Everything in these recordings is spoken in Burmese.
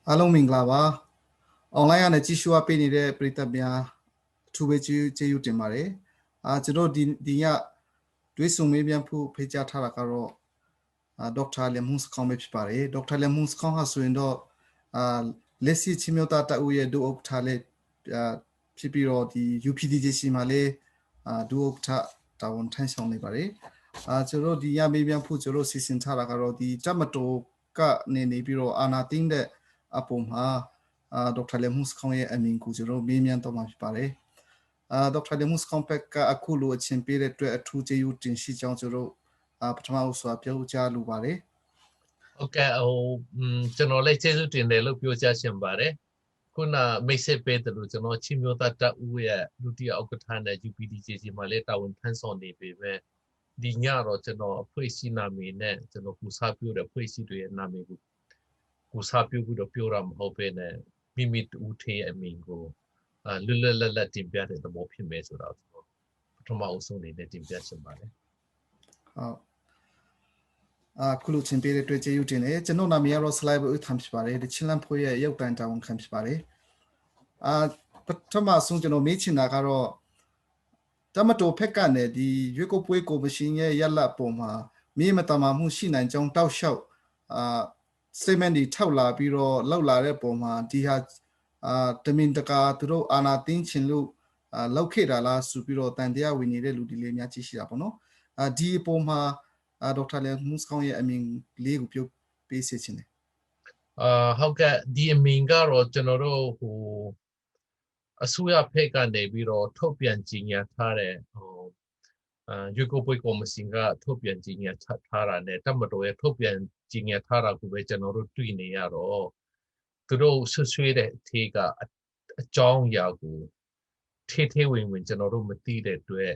အားလုံးမင်္ဂလာပါ online ကနေကြည့်ရှုပေးနေတဲ့ပရိသတ်များအထူးပဲကျေးဇူးတင်ပါတယ်ကျွန်တော်ဒီညတွေးဆုံမေးမြန်းဖို့ဖိတ်ကြားထားတာကတော့ဒေါက်တာလျန်မှုန်းစခေါင်းပဲဖြစ်ပါတယ်ဒေါက်တာလျန်မှုန်းစခေါင်းဟာဆိုရင်တော့လက်ရှိချင်းမျိုးသားတအုပ်ရဲ့ဒုဥက္ကဋ္ဌလည်းဖြစ်ပြီးတော့ဒီ UPDJC မှာလည်းဒုဥက္ကဋ္ဌတာဝန်ထမ်းဆောင်နေပါတယ်ကျွန်တော်ဒီညမေးမြန်းဖို့ကျွန်တော်စီစဉ်ထားတာကတော့ဒီတပ်မတော်ကနေပြီးတော့အာဏာသိမ်းတဲ့အပေါ်မှာဒေါက်တာလျန်မှုန်းစခေါင်းရဲ့အမြင်ကိုကျွန်တော်မေးမြန်းတော့မှာဖြစ်ပါတယ်ဒေါက်တာလျန်မှုန်းစခေါင်းဘက်ကအခုလိုအချင်းပေးတဲ့အတွက်အထူးကျေးဇူးတင်ရှိကြောင်းကျွန်တော်ပထမဦးစွာပြောကြားလိုပါတယ်ဟုတ်ကဲ့ကျွန်တော်လည်းကျေးဇူးတင်တယ်လို့ပြောကြားချင်ပါတယ်ခုနမိတ်ဆက်ပေးတယ်လို့ကျွန်တော်ချင်းမျိုးသားတပ်ဦးရဲ့ဒုတိယဥက္ကဋ္ဌနဲ့ UPDJC မှာလည်းတာဝန်ထမ်းဆောင်နေပေမဲ့ဒီညတော့ကျွန်တော်အဖွဲ့အစည်းနာမည်နဲ့ကျွန်တော်ကူစားပြုတဲ့အဖွဲ့အစည်းတွေရဲ့နာမည်ကိုကူစားပြုပြီးတော့ပြောတာမဟုတ်ဘဲနဲ့မိမိတူထေးအမြင်ကိုလွတ်လွတ်လပ်လပ်တင်ပြတဲ့သဘောဖြစ်မယ်ဆိုတော့ပထမအဆုံးအနေနဲ့တင်ပြချင်ပါတယ်ဟုတ်ခုလိုချင်းပေးတဲ့တွေ့ကျေးဇူးတင်တယ်ကျွန်တော်နာမည်ကတော့ slide ဦးထမ်းဖြစ်ပါတယ်ဒီချင်းလန်ဖိုးရဲ့ရုပ်တံတာဝန်ခံဖြစ်ပါတယ်ပထမဆုံးကျွန်တော်မေးချင်တာကတော့တမတော်ဖက်ကနေဒီရွေးကောက်ပွဲကော်မရှင်ရဲ့ရလဒ်ပုံမှာမြေမတမာမှုရှိနိုင်ကြောင်းတောက်လျှောက်statement တွေထောက်လာပြီးတော့လောက်လာတဲ့ပုံမှာဒီဟာတမင်တကာသူတို့အာဏာသိမ်းခြင်းလို့လောက်ခဲ့တာလားဆိုပြီးတော့တန်တရားဝင်နေတဲ့လူတွေလည်းများကြီးရှိတာပေါ့နော်ဒီအပေါ်မှာဒေါက်တာလျန်မှုန်းစခေါင်းရဲ့အမြင်လေးကိုပြောပေးစေချင်တယ်ဟုတ်ကဲ့ဒီအမြင်ကတော့ကျွန်တော်တို့အစိုးရဖက်ကနေပြီးတော့ထုတ်ပြန်ကြေညာထားတဲ့ရွေးကောက်ပွဲကော်မရှင်ကထုတ်ပြန်ကြေညာထားတာနဲ့တပ်မတော်ရဲ့ထုတ်ပြန်ကြေညာထားတာကိုပဲကျွန်တော်တို့တွေ့နေရတော့သူတို့ဆွဆွေးတဲ့အထည်ကအကြောင်းအရာကိုထဲဝင်ကျွန်တော်တို့မသိတဲ့အတွက်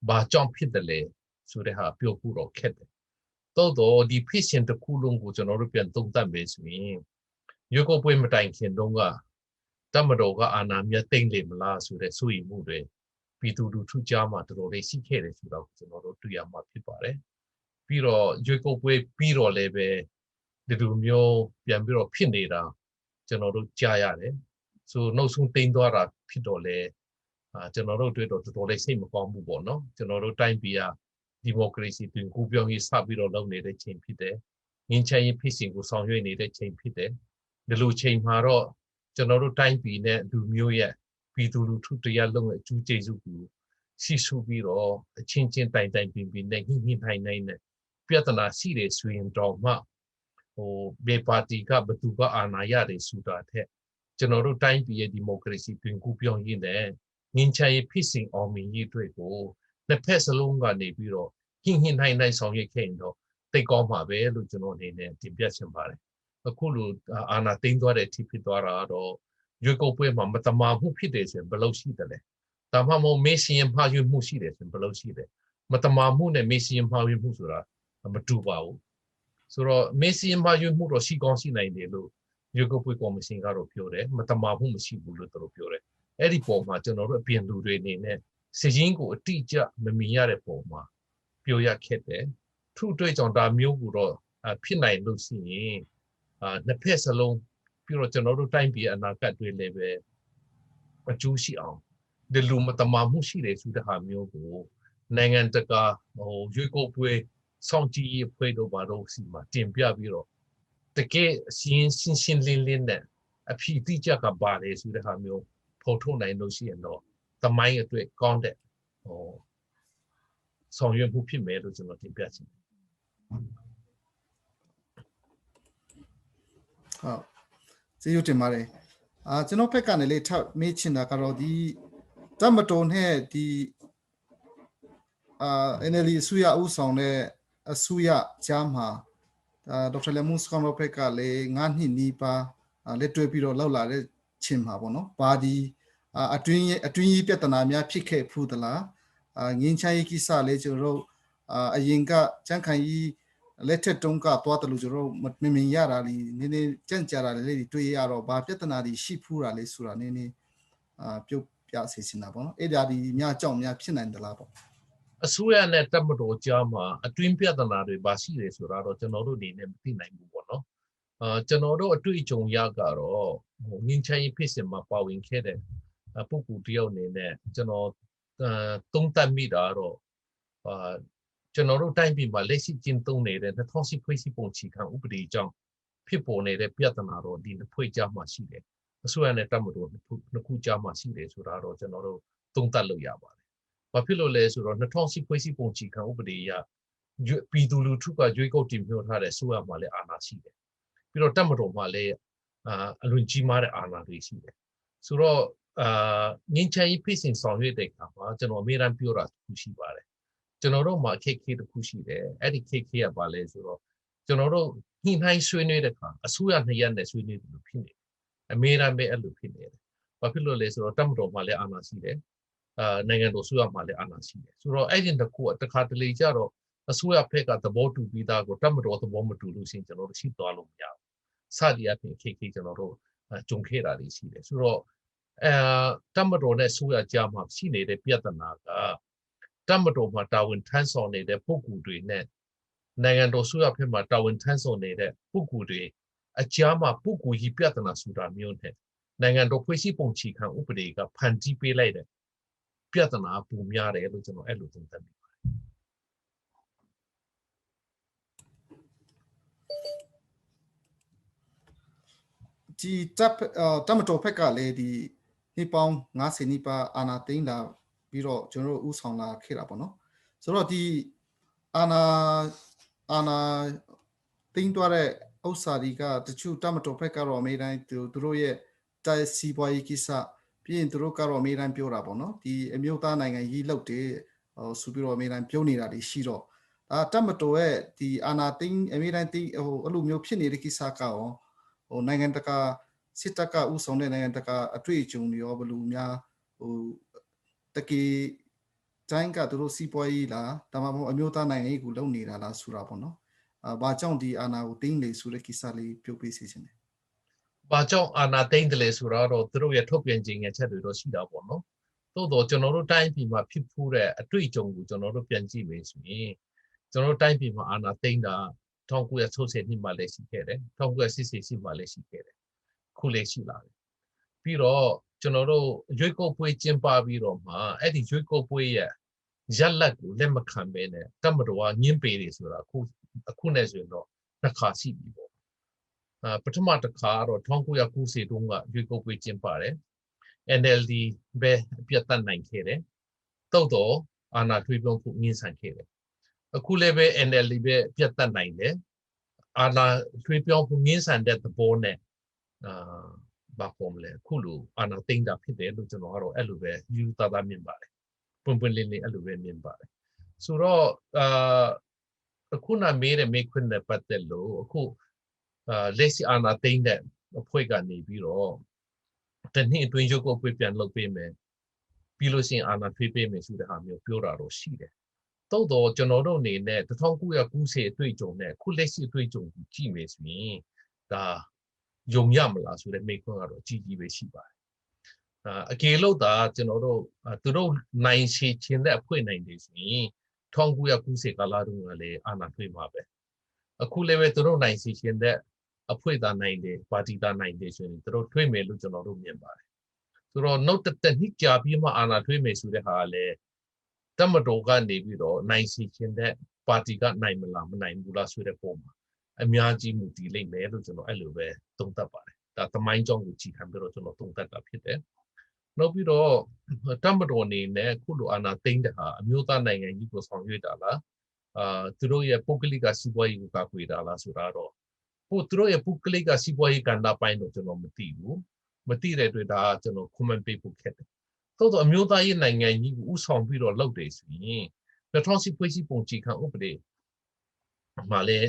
ဘာကြောင့်ဖြစ်တယ်လဲဆိုတဲ့ဟာပြောဖို့တော့ခက်တယ်တော့ဒီဖြစ်စဉ်တစ်ခုလုံးကိုကျွန်တော်တို့ပြန်သုံးသပ်မယ်ဆိုရင်ရွေးကောက်ပွဲမတိုင်ခင်တုန်းကတပ်မတော်ကအာဏာမြတ်သိမ်းလေမလားဆိုတဲ့စိုးရိမ်မှုတွေပြည်သူလူထုကြားမှာတော်တော်လေးရှိခဲ့တယ်ဆိုတော့ကျွန်တော်တို့တွေ့ရမှာဖြစ်ပါတယ်ပြီးတော့ရွေးကောက်ပွဲပြီးတော့လည်းပဲဒီလိုမျိုးပြန်ပြီးတော့ဖြစ်နေတာကျွန်တော်တို့ကြားရတယ်ဆိုနောက်ဆုံးသိမ်းသွားတာဖြစ်တော့လေကျွန်တော်တို့တွေ့တော့တော်တော်လေးစိတ်မကောင်းဘူးပေါ့နော်ကျွန်တော်တို့တိုင်းပြည်ကဒီမိုကရေစီတွင်ကူးပြောင်းရေးစပြီးတော့လုပ်နေတဲ့ချိန်ဖြစ်တယ်ငင်းချင်ရေးဖြစ်စဉ်ကိုဆောင်ရွက်နေတဲ့ချိန်ဖြစ်တယ်ဒီလိုချိန်မှာတော့ကျွန်တော်တို့တိုင်းပြည်နဲ့လူမျိုးရဲ့ပြည်သူလူထုတရားလုံးရဲ့အကျိုးကျေးဇူးကိုရှိစုပြီးတော့အချင်းချင်းတိုင်ပင်နဲ့ညှိနှိုင်းနဲ့ပြဿနာရှိတယ်ဆိုရင်တော့မှဘေပါတီကဘသူကအာဏာရတယ်ဆိုတာထက်ကျွန်တော်တို့တိုင်းပြည်ရဲ့ဒီမိုကရေစီတွင်ကူးပြောင်းရေးနဲ့ငင်းချင်ရေးဖြစ်စဉ်အောင်မြင်ရေးအတွက်ကိုနှစ်ဖက်စလုံးကနေပြီးတော့ညှိနှိုင်းဆောင်ရွက်ခဲ့ရင်တော့တိတ်ကောင်းမှာပဲလို့ကျွန်တော်အနေနဲ့တင်ပြချင်ပါတယ်အခုလိုအာဏာသိမ်းသွားတဲ့အထိဖြစ်သွားတာတော့ရွေးကောက်ပွဲမှာမတမာမှုဖြစ်တယ်ဆိုရင်ဘယ်လိုရှိတယ်လဲဒါမှမဟုတ်မေးစီရင်မှားယွင်းမှုရှိတယ်ဆိုရင်ဘယ်လိုရှိတယ်မတမာမှုနဲ့မေးစီရင်မှားယွင်းမှုဆိုတာမတူပါဘူးဆိုတော့မေးစီရင်မှားယွင်းမှုတော့ရှိကောင်းရှိနိုင်တယ်လို့ရွေးကောက်ပွဲကော်မရှင်ကတော့ပြောတယ်မတမာမှုမရှိဘူးလို့သူတို့ပြောတယ်အဲ့ဒီပုံမှာကျွန်တော်တို့အပြင်လူတွေအနေနဲ့စည်ရင်းကိုအတိအကျမမြင်ရတဲ့ပုံမှာပြောရခက်တယ်ထုတွေ့ကြောင့်ဒါမျိုးကိုတော့ဖြစ်နိုင်လို့ရှိရင်နှစ်ဖက်စလုံးပြီးတော့ကျွန်တော်တို့တိုင်းပြည်အနာဂတ်တွေလည်းပဲအကျိုးရှိအောင်ဒီလူမတမာမှုရှိတယ်ဆိုတဲ့ဟာမျိုးကိုနိုင်ငံတကာရွေးကောက်ပွဲစောင့်ကြည့်ရေးဖွဲ့တို့ဘာလို့စီမှာတင်ပြပြီးတော့တကယ်ရှင်းလင်းနဲ့အဖြစ်တိကျကပါလေဆိုတဲ့ဟာမျိုးဖော်ထုတ်နိုင်လို့ရှိရင်တော့သမိုင်းအတွက်ကောင်းတဲ့ဆောင်ရွက်မှုဖြစ်မယ်လို့ကျွန်တော်တင်ပြချင်တယ်ဟုတ်ကျေးဇူးတင်ပါတယ်ကျွန်တော်ဘက်ကနေလေထပ်မေးချင်တာကတော့ဒီတမတော်နဲ့ဒီNLD အစိုးရဦးဆောင်တဲ့အစိုးရကြားမှာဒေါက်တာလျန်မှုန်းစခေါင်းဘက်ကလည်း9နှစ်နီးပါးလက်တွဲပြီးတော့လောက်လာတဲ့ချိန်မှာပေါ့နော်ပါဒီအတွင်းရေးပြဿနာများဖြစ်ခဲ့ဖူးသလားငင်းချရေးကိစ္စလည်းကျွန်တော်တို့အရင်ကကြံ့ခိုင်ရေးလက်ထက်တုန်းကသွားတယ်လို့ကျွန်တော်မမြင်ရတာလေနည်းနည်းကြံ့ကြာတာလေးတွေ့ရတော့ဘာပြဿနာတွေရှိဖူးတာလဲဆိုတာနည်းနည်းပြုတ်ပြစေချင်တာပေါ့နော်အဲ့ဒါဒီများကြောင့်များဖြစ်နိုင်သလားပေါ့အစိုးရနဲ့တပ်မတော်ကြားမှာအတွင်းပြဿနာတွေပါရှိတယ်ဆိုတာတော့ကျွန်တော်တို့အနေနဲ့မသိနိုင်ဘူးပေါ့နော် ကျွန်တော်တို့အတွေ့အကြုံရကတော့ငင်းချင်ဖြစ်စင်မှာပါဝင်ခဲ့တဲ့ပုဂ္ဂိုလ်တယောက်အနေနဲ့ကျွန်တော်သုံးသပ်မိတာတော့ကျွန်တော်တို့တိုင်းပြည်မှာလက်ရှိကျင်းသုံးနေတဲ့2010ဖွဲ့စည်းပုံချီခံဥပဒေကြောင့်ဖြစ်ပေါ်နေတဲ့ပြဿနာတော့ဒီနှစ်ဖွဲ့ကြားမှာရှိတယ်အစိုးရနဲ့တပ်မတော်နှစ်ခုကြားမှာရှိတယ်ဆိုတာတော့ကျွန်တော်တို့သုံးသပ်လို့ရပါတယ်ဘာဖြစ်လို့လဲဆိုတော့2010ဖွဲ့စည်းပုံချီခံဥပဒေအရပြည်သူလူထုကကြွေးကောက်တင်ပြထားတဲ့ဆိုရမှာလည်းအာဏာရှိတယ်ပြီးတော့တပ်မတော်မှာလည်းအလွန်ကြီးမားတဲ့အာဏာတွေရှိတယ်ဆိုတော့ငင်းချင်ဖြစ်စဉ်ဆောင်ရွက်တဲ့အခါမှာကျွန်တော်အမြဲတမ်းပြောတာတစ်ခုရှိပါတယ်ကျွန်တော်တို့မှာအခက်အခဲတစ်ခုရှိတယ်အဲ့ဒီအခက်အခဲကဘာလဲဆိုတော့ကျွန်တော်တို့ညှိနှိုင်းဆွေးနွေးတဲ့အခါအစိုးရနှစ်ရပ်နဲ့ဆွေးနွေးတယ်လို့ဖြစ်နေတယ်အမြဲတမ်းပဲအဲ့လိုဖြစ်နေတယ်ဘာဖြစ်လို့လဲဆိုတော့တပ်မတော်မှာလည်းအာဏာရှိတယ်နိုင်ငံတော်ဆိုရမှာလည်းအာဏာရှိတယ်ဆိုတော့အဲ့ဒီတစ်ခုတစ်ခါတလေကြတော့အစိုးရဘက်ကသဘောတူပြီးသားကိုတပ်မတော်သဘောမတူလို့ရှိရင်ကျွန်တော်တို့ရှိသွားလို့မရဘူးစသည်အပြင်ခေကျွန်တော်တို့ကြုံခဲ့တာတွေရှိတယ်ဆိုတော့တပ်မတော်နဲ့ဆိုရကြားမှာရှိနေတဲ့ပြဿနာကတပ်မတော်မှာတာဝန်ထမ်းဆောင်နေတဲ့ပုဂ္ဂိုလ်တွေနဲ့နိုင်ငံတော်ဆိုရဘက်မှာတာဝန်ထမ်းဆောင်နေတဲ့ပုဂ္ဂိုလ်တွေအကြားမှာပုဂ္ဂိုလ်ကြီးပြဿနာဆိုတာမျိုးနဲ့နိုင်ငံတော်ဖွဲ့စည်းပုံချီခံဥပဒေကဖန်တီးပေးလိုက်တဲ့ပြဿနာပုံများတယ်လို့ကျွန်တော်အဲ့လိုသုံးသပ်မိပါတယ်ဒီတပ်မတော်ဘက်ကလည်းဒီနှစ်ပေါင်း90နှစ်ပါအာဏာသိမ်းလာပြီးတော့ကျွန်တော်တို့ဥဆောင်လာခဲ့တာပေါ့နော်ဆိုတော့ဒီအာဏာသိမ်းသွားတဲ့ဥစ္စာတွေကတချို့တပ်မတော်ဘက်ကတော့အမေတိုင်းသူတို့ရဲ့တိုက်စီးပွားရေးကိစ္စပြီးရင်သူတို့ကတော့အမေတိုင်းပြောတာပေါ့နော်ဒီအမျိုးသားနိုင်ငံရေးလောက်တဲ့ဆိုပြီးတော့အမေတိုင်းပြောနေတာတွေရှိတော့တပ်မတော်ရဲ့ဒီအာဏာသိမ်းအမေတိုင်းသိအဲ့လိုမျိုးဖြစ်နေတဲ့ကိစ္စကရောနိုင်ငံတကာစစ်တပ်ကဥဆောင်တဲ့နိုင်ငံတကာအတွေ့အကြုံတွေရောဘယ်လိုများတကယ်တိုင်းကသူတို့စီးပွားရေးလားဒါမှမဟုတ်အမျိုးသားနိုင်ငံရေးကိုလုပ်နေတာလားဆိုတာပေါ့နော်ဘာကြောင့်ဒီအာဏာကိုသိမ်းလေဆိုတဲ့ကိစ္စလေးပြောပြစီခြင်းတယ်ဘာကြောင့်အာဏာသိမ်းတယ်လဲဆိုတော့သူတို့ရဲ့ထုတ်ပြန်ခြင်းငယ်ချက်တွေတော့ရှိတာပေါ့နော်သို့တော့ကျွန်တော်တို့တိုင်းပြည်မှာဖြစ်ဖူးတဲ့အတွေ့အကြုံကိုကျွန်တော်တို့ပြန်ကြည့်မယ်ဆိုရင်ကျွန်တော်တို့တိုင်းပြည်မှာအာဏာသိမ်းတာ1960နှစ်မှာလည်းရှိခဲ့တယ်1988မှာလည်းရှိခဲ့တယ်ခုလည်းရှိလာတယ်ပြီးတော့ကျွန်တော်တို့ရွေးကောက်ပွဲကျင်းပပြီးတော့မှအဲ့ဒီရွေးကောက်ပွဲရဲ့ရက်လက်ကိုလက်မခံဘဲနဲ့တပ်မတော်ကညှင်းပယ်တယ်ဆိုတာအခုနဲ့ဆိုရင်တော့နှစ်ခါရှိပြီပေါ့ပထမတစ်ခါတော့1990တုန်းကရွေးကောက်ပွဲကျင်းပတယ် NLD ပဲအပြတ်တက်နိုင်ခဲ့တယ်သို့တော့အာဏာထွေးပြောင်းဖို့ငင်းဆန်ခဲ့တယ်အခုလည်းပဲ NLD ပဲပြတ်တက်နိုင်တယ်အာဏာထွေးပြောင်းဖို့ငင်းဆန်တဲ့သဘောနဲ့ဘာပေါ်မလဲခုလိုအာဏာသိမ်းတာဖြစ်တယ်လို့ကျွန်တော်ကတော့အဲ့လိုပဲယူသားသားမြင်ပါတယ်ပွင့်ပွင့်လင်းလင်းအဲ့လိုပဲမြင်ပါတယ်ဆိုတော့အခုနမေးတဲ့မေးခွန်းနဲ့ပတ်သက်လို့အခုလက်ရှိအာဏာသိမ်းတဲ့အဖွဲ့ကနေပြီးတော့တနည်းအတွင်းရုပ်ကိုပြန်လုပ်ပေးမယ်ပြီးလို့ရှိရင်အာဏာထွေးပေးမယ်ဆိုတဲ့ဟာမျိုးပြောတာတော့ရှိတယ်သို့တော့ကျွန်တော်တို့အနေနဲ့1990အတွေ့အကြုံနဲ့ခုလက်ရှိအတွေ့အကြုံကိုကြည့်မယ်ဆိုရင်ဒါယုံရမလားဆိုတဲ့မေးခွန်းကတော့အကြီးကြီးပဲရှိပါတယ်အကေလို့သာကျွန်တော်တို့သူတို့နိုင်ရှိခြင်းတဲ့အဖွဲ့နိုင်တယ်ဆိုရင်1990ကာလတုန်းကလည်းအာဏာထွေးမှာပဲအခုလည်းပဲသူတို့နိုင်ရှိခြင်းတဲ့အဖွဲ့သားနိုင်တယ်ပါတီသားနိုင်တယ်ဆိုရင်သူတို့ထွေးမယ်လို့ကျွန်တော်တို့မြင်ပါတယ်ဆိုတော့နောက်တစ်နှစ်ကြာပြီးမှအာဏာထွေးမယ်ဆိုတဲ့ဟာလည်းတပ်မတော်ကနေပြီးတော့နိုင်ရှိခြင်းတဲ့ပါတီကနိုင်မလားမနိုင်ဘူးလားဆိုတဲ့ပုံမှာအများကြီးမူတည်လိမ့်မယ်လို့ကျွန်တော်အဲ့လိုပဲသုံးသပ်ပါတယ်ဒါသမိုင်းကြောင်းကိုကြည့်ခံပြီးတော့ကျွန်တော်သုံးသပ်တာဖြစ်တယ်နောက်ပြီးတော့တပ်မတော်အနေနဲ့ခုလိုအာဏာသိမ်းတဲ့ဟာအမျိုးသားနိုင်ငံကြီးကိုဆောင်ရွက်တာလားသူတို့ရဲ့ပုဂ္ဂလိကစီးပွားရေးကိုကာကွယ်တာလားဆိုတာတော့သူတို့ရဲ့ပုဂ္ဂလိကစီးပွားရေးကဏ္ဍပိုင်းတော့ကျွန်တော်မသိဘူးမသိတဲ့အတွက်ဒါကျွန်တော် comment ပေးဖို့ခက်တယ်သို့တော့အမျိုးသားရေးနိုင်ငံကြီးကိုဥဆောင်ပြီးတော့လုပ်တယ်ဆိုရင်2010ဖွဲ့စည်းပုံချီခံဥပဒေမှာလည်း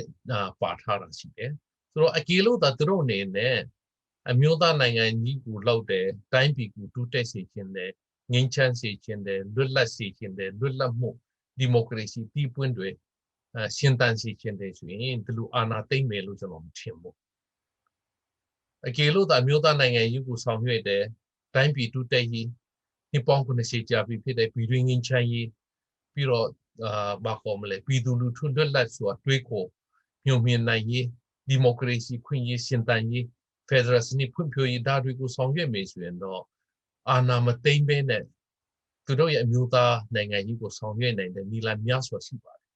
ပါထားတာရှိတယ်ဆိုတော့အကေလို့သာသူတို့အနေနဲ့အမျိုးသားနိုင်ငံကြီးကိုလောက်တယ်တိုင်းပြည်ကိုတိုးတက်စေခြင်းတယ်ငြိမ်းချမ်းစေခြင်းတယ်လွတ်လပ်စေခြင်းတယ်လွတ်လပ်မှုဒီမိုကရေစီတည်ပွင့်တွေရှင်သန်စေခြင်းတယ်ဆိုရင်ဒီလိုအာဏာသိမ်းမယ်လို့ကျွန်တော်မထင်ဘူးအကေလို့သာအမျိုးသားနိုင်ငံကြီးကိုဆောင်ရွက်တယ်တိုင်းပြည်တိုးတက်ရေးနှစ်ပေါင်း90ကြာပြီဖြစ်တဲ့ပြည်တွင်းငြိမ်းချမ်းရေးပြီးတော့ဘာခေါ်မလဲပြည်သူလူထုလွတ်လပ်စွာတွေးခေါ်ညှို့မြင်နိုင်ရေး ဒီမိုကရေစီခွင့်ရေးရှင်သန်ရေးဖက်ဒရယ်စနစ်ဖွံ့ဖြိုးရေးဒါတွေကိုဆောင်ရွက်မယ်ဆိုရင်တော့အာဏာမသိမ်းဘဲနဲ့သူတို့ရဲ့အမျိုးသားနိုင်ငံကြီးကိုဆောင်ရွက်နိုင်တဲ့နည်းလမ်းများစွာရှိပါတယ်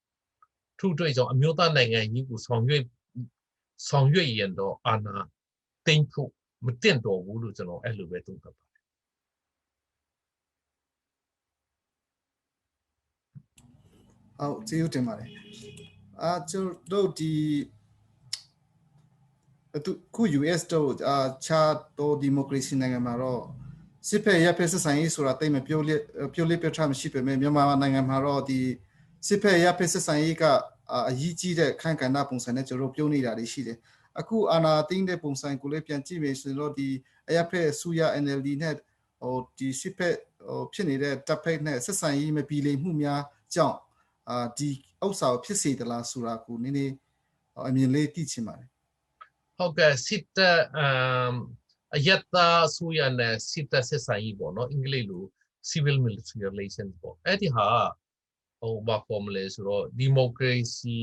ထို့အတွက်ကြောင့်အမျိုးသားနိုင်ငံကြီးကိုဆောင်ရွက်ရင်တော့အာဏာသိမ်းဖို့မတင့်တော်ဘူးလို့ကျွန်တော်အဲ့လိုပဲသုံးသပ်ပါတယ်ဟုတ်ကျေးဇူးတင်ပါတယ်ကျွန်တော်ဒီ ခု US တော့ခြားတော့ဒီမိုကရေစီနိုင်ငံမှာတော့စစ်ဖက်ရပ်ဖက်ဆက်ဆံရေးဆိုတာတိတ်မပြောလေးပြောထားမရှိပေမဲ့မြန်မာနိုင်ငံမှာတော့ဒီစစ်ဖက်ရပ်ဖက်ဆက်ဆံရေးကအရေးကြီးတဲ့ခန့်ကဏ္ဍပုံစံနဲ့ကျွန်တော်ပြောနေတာတွေရှိတယ်အခုအာဏာသိမ်းတဲ့ပုံစံကိုလည်းပြန်ကြည့်မယ်ဆိုတော့ဒီအရပ်ဖက်ဆူရ NLD နဲ့ဒီစစ်ဖက်ဖြစ်နေတဲ့တပ်ဖက်နဲ့ဆက်ဆံရေးမပြီးလိမ့်မှုများကြောင့်ဒီဥစ္စာကိုဖြစ်စေသလားဆိုတာကိုနည်းနည်းအမြင်လေးသိချင်ပါတယ်ဟုတ်ကဲ့စစ်တပ်အယက်သားအစိုးရနဲ့စစ်တပ်ဆက်ဆံရေးပေါ့နော်အင်္ဂလိပ်လို civil military relations ပေါ့အဲ့ဒီဟာဘာပေါ်မလဲဆိုတော့ဒီမိုကရေစီ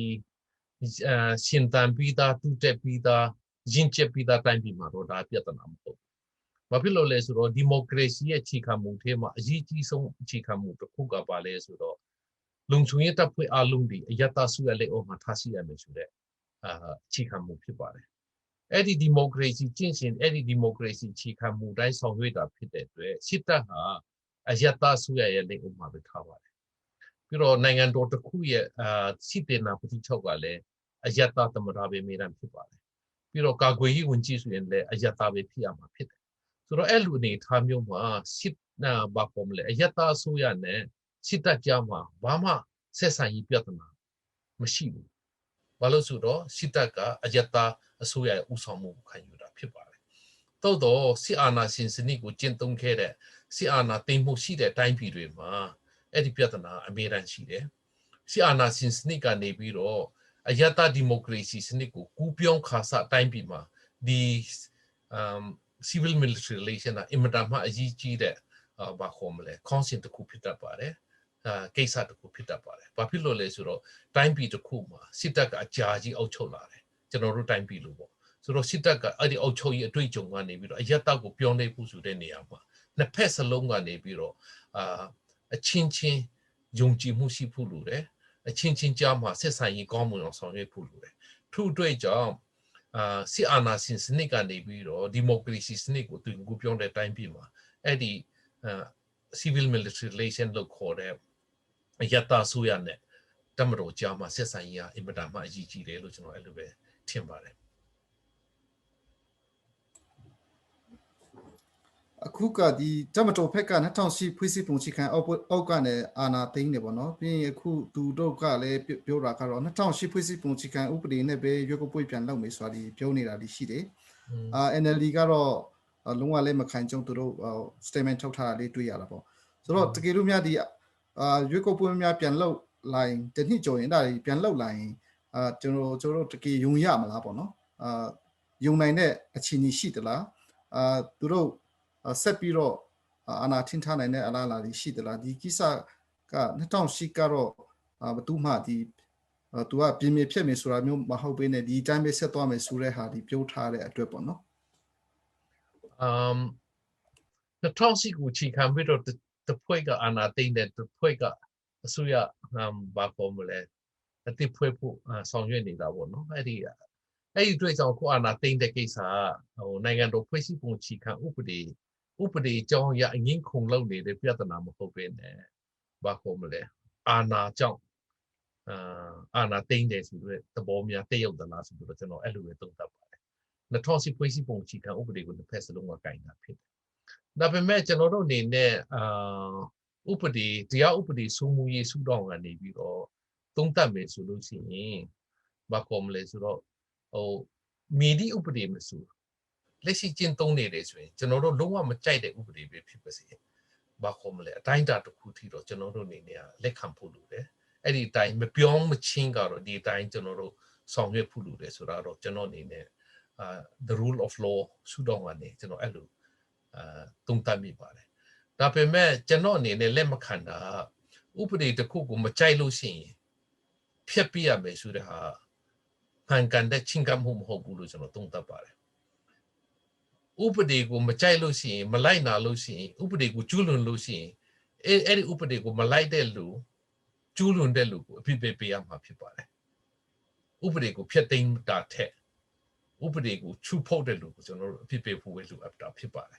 ရှင်သန်ပြီးသားတူတက်ပြီးသားရင့်ကျက်ပြီးသားတိုင်းပြည်မှာတော့ဒါပြဿနာမဟုတ်ဘူးဘာဖြစ်လို့လဲဆိုတော့ဒီမိုကရေစီရဲ့အခြေခံမူထဲမှာအရေးကြီးဆုံးအခြေခံမူတစ်ခုကပါလဲဆိုတော့လုံခြုံရေးတပ်ဖွဲ့အလုံးဒီအယက်သားစုရလက်အောက်မှာထားရှိရမယ်ဆိုတဲ့အခြေခံမူဖြစ်ပါတယ်အဲ့ဒီဒီမိုကရေစီကျင့်စဉ်အဲ့ဒီဒီမိုကရေစီခြေခံမူတိုင်းဆောင်ရွက်တာဖြစ်တဲ့အတွက်စစ်တပ်ဟာအယက်သားစုရရဲ့လက်အောက်မှာပဲထားပါတယ်ပြီးတော့နိုင်ငံတော်တစ်ခုရဲ့စစ်တေနာပတိချုပ်ကလည်းအယက်သားသမ္မတပဲအမြဲတမ်းဖြစ်ပါတယ်ပြီးတော့ကာကွယ်ရေးဝန်ကြီးဆိုရင်လည်းအယက်သားပဲဖြစ်ရမှာဖြစ်တယ်ဆိုတော့အဲ့လိုအနေထားမျိုးမှာစစ်ဘာပေါ်မလဲအယက်သားအစိုးရနဲ့စစ်တပ်ကြားမှာဘာမှဆက်ဆံရေးပြဿနာမရှိဘူးဘာလို့ဆိုတော့စစ်တပ်ကအယက်သားအစိုးရရဲ့ဥဆောင်မှုခံယူတာဖြစ်ပါတယ်။သို့တော့စစ်အာဏာရှင်စနစ်ကိုကျင့်သုံးခဲ့တဲ့စစ်အာဏာသိမ်းမှုရှိတဲ့တိုင်းပြည်တွေမှာအဲ့ဒီပြဿနာအမြဲတမ်းရှိတယ်။စစ်အာဏာရှင်စနစ်ကနေပြီးတော့အယက်သားဒီမိုကရေစီစနစ်ကိုကူးပြောင်းခါစတိုင်းပြည်မှာဒီ civil military relation အင်မတန်မှအရေးကြီးတဲ့ဘာခေါ်မလဲ concept တစ်ခုဖြစ်တတ်ပါတယ်။ကိစ္စတစ်ခုဖြစ်တတ်ပါတယ်။ဘာဖြစ်လို့လဲဆိုတော့တိုင်းပြည်တစ်ခုမှာစစ်တပ်ကအကြာကြီးအုပ်ချုပ်လာတယ်ကျွန်တော်တို့တိုင်းပြည်လို့ပေါ့ဆိုတော့စစ်တပ်ကအဲ့ဒီအုပ်ချုပ်ရေးအတွေ့အကြုံကနေပြီးတော့အယက်တပ်ကိုပြောင်းလဲဖို့ဆိုတဲ့နေရာမှာနှစ်ဖက်စလုံးကနေပြီးတော့အချင်းချင်းယုံကြည်မှုရှိဖို့လိုတယ်အချင်းချင်းကြားမှာဆက်ဆံရေးကောင်းမွန်အောင်ဆောင်ရွက်ဖို့လိုတယ်ထို့အတွက်ကြောင့်စစ်အာဏာရှင်စနစ်ကနေပြီးတော့ဒီမိုကရေစီစနစ်ကိုသူကူပြောင်းတဲ့တိုင်းပြည်မှာအဲ့ဒီ civil military relation လို့ခေါ်တဲ့အယက်တပ်ဆိုရနဲ့တမတော်ကြားမှာဆက်ဆံရေးအင်မတန်မှအရေးကြီးတယ်လို့ကျွန်တော်အဲ့လိုပဲထင်ပါတယ်အခုကဒီတမတော်ဖက်က2008ဖွဲ့စည်းပုံချီခံအောက်ကနေအာဏာသိမ်းနေပေါ့နော်ပြီးရင်အခုသူတို့ကလည်းပြောတာကတော့2008ဖွဲ့စည်းပုံချီခံဥပဒေနဲ့ပဲရွေးကောက်ပွဲပြန်လုပ်မယ်ဆိုတာဒီပြောနေတာဒီရှိတယ်NLD ကတော့လုံးဝလည်းမခံကြုံသူတို့ statement ထုတ်ထားတာလေးတွေ့ရတာပေါ့ဆိုတော့တကယ်လို့များဒီရွေးကောက်ပွဲများပြန်လုပ်လိုက်တနည်းကြော်ရင်ဒါပြန်လောက်လာရင်ကျွန်တော်တကယ်ယုံရမလားပေါ့နော်ယုံနိုင်တဲ့အခြေအနေရှိသလားသူတို့ဆက်ပြီးတော့အာဏာထင်ထားနိုင်တဲ့အလားအလာတွေရှိသလားဒီကိစ္စက2008ကတော့ဘသူမှဒီသူကပြင်းပြဖြစ်မယ်ဆိုတာမျိုးမဟုတ်ဘဲနဲ့ဒီတိုင်းပဲဆက်သွားမယ်ဆိုတဲ့ဟာဒီပြောထားတဲ့အတွက်ပေါ့နော်2008ကိုချိန်ခံပြီးတော့တဖွဲ့ကအာဏာသိမ်းတဲ့တဖွဲ့ကအစိုးရဘာပေါ်မလဲအတိဖွဲ့ဖို့ဆောင်ရွက်နေတာပေါ့နော်အဲ့ဒီအတွက်ကြောင့်ကိုအာဏာသိမ်းတဲ့ကိစ္စနိုင်ငံတော်ဖွဲ့စည်းပုံချိန်ခံဥပဒေအကြောင်းအရအငင်းခုန်လုပ်နေတဲ့ပြဿနာမဟုတ်ပဲနဲ့ဘာပေါ်မလဲအာဏာကြောင့်အာဏာသိမ်းတယ်ဆိုတဲ့သဘောများတက်ရောက်သလားဆိုတော့ကျွန်တော်အဲ့လိုပဲသုံးသပ်ပါတယ်2008ဖွဲ့စည်းပုံချိန်ခံဥပဒေကိုတစ်ဖက်စလုံးကကင်တာဖြစ်တယ်ဒါပေမဲ့ကျွန်တော်တို့အနေနဲ့တရားဥပဒေစိုးမိုးရေးစုတောင်းကနေပြီးတော့သုံးသပ်မယ်ဆိုလို့ရှိရင်ဘာကောမလဲဆိုတော့မီဒီဥပဒေမဆိုလက်ရှိကျင့်သုံးနေတယ်ဆိုရင်ကျွန်တော်တို့လုံးဝမကြိုက်တဲ့ဥပဒေပဲဖြစ်ပါစေဘာကောမလဲအတိုင်းအတာတစ်ခုထိတော့ကျွန်တော်တို့အနေနဲ့လက်ခံဖို့လိုတယ်အဲ့ဒီအတိုင်းမပြောင်းမချင်းကတော့ဒီအတိုင်းကျွန်တော်တို့ဆောင်ရွက်ဖို့လိုတယ်ဆိုတာတော့ကျွန်တော်အနေနဲ့the rule of law စုတောင်းကနေကျွန်တော်အဲ့လိုသုံးသပ်မိပါတယ်ဒါပေမဲ့ကျွန်တော်အနေနဲ့လက်မခံတာဥပဒေတစ်ခုကိုမကြိုက်လို့ရှိရင်ဖျက်ပြရမယ်ဆိုတဲ့ဟာ pan kan de chingam hum ho bu lu jono tung ta pare upade ko machai lo si malai na lo si upade ko chulun lo si edi upade ko malai de lu chulun de lu ko phi pe ya ma phit pare upade ko phet tin ta the upade ko chu phot de lu ko jono phi pe phu we lu ap ta phit pare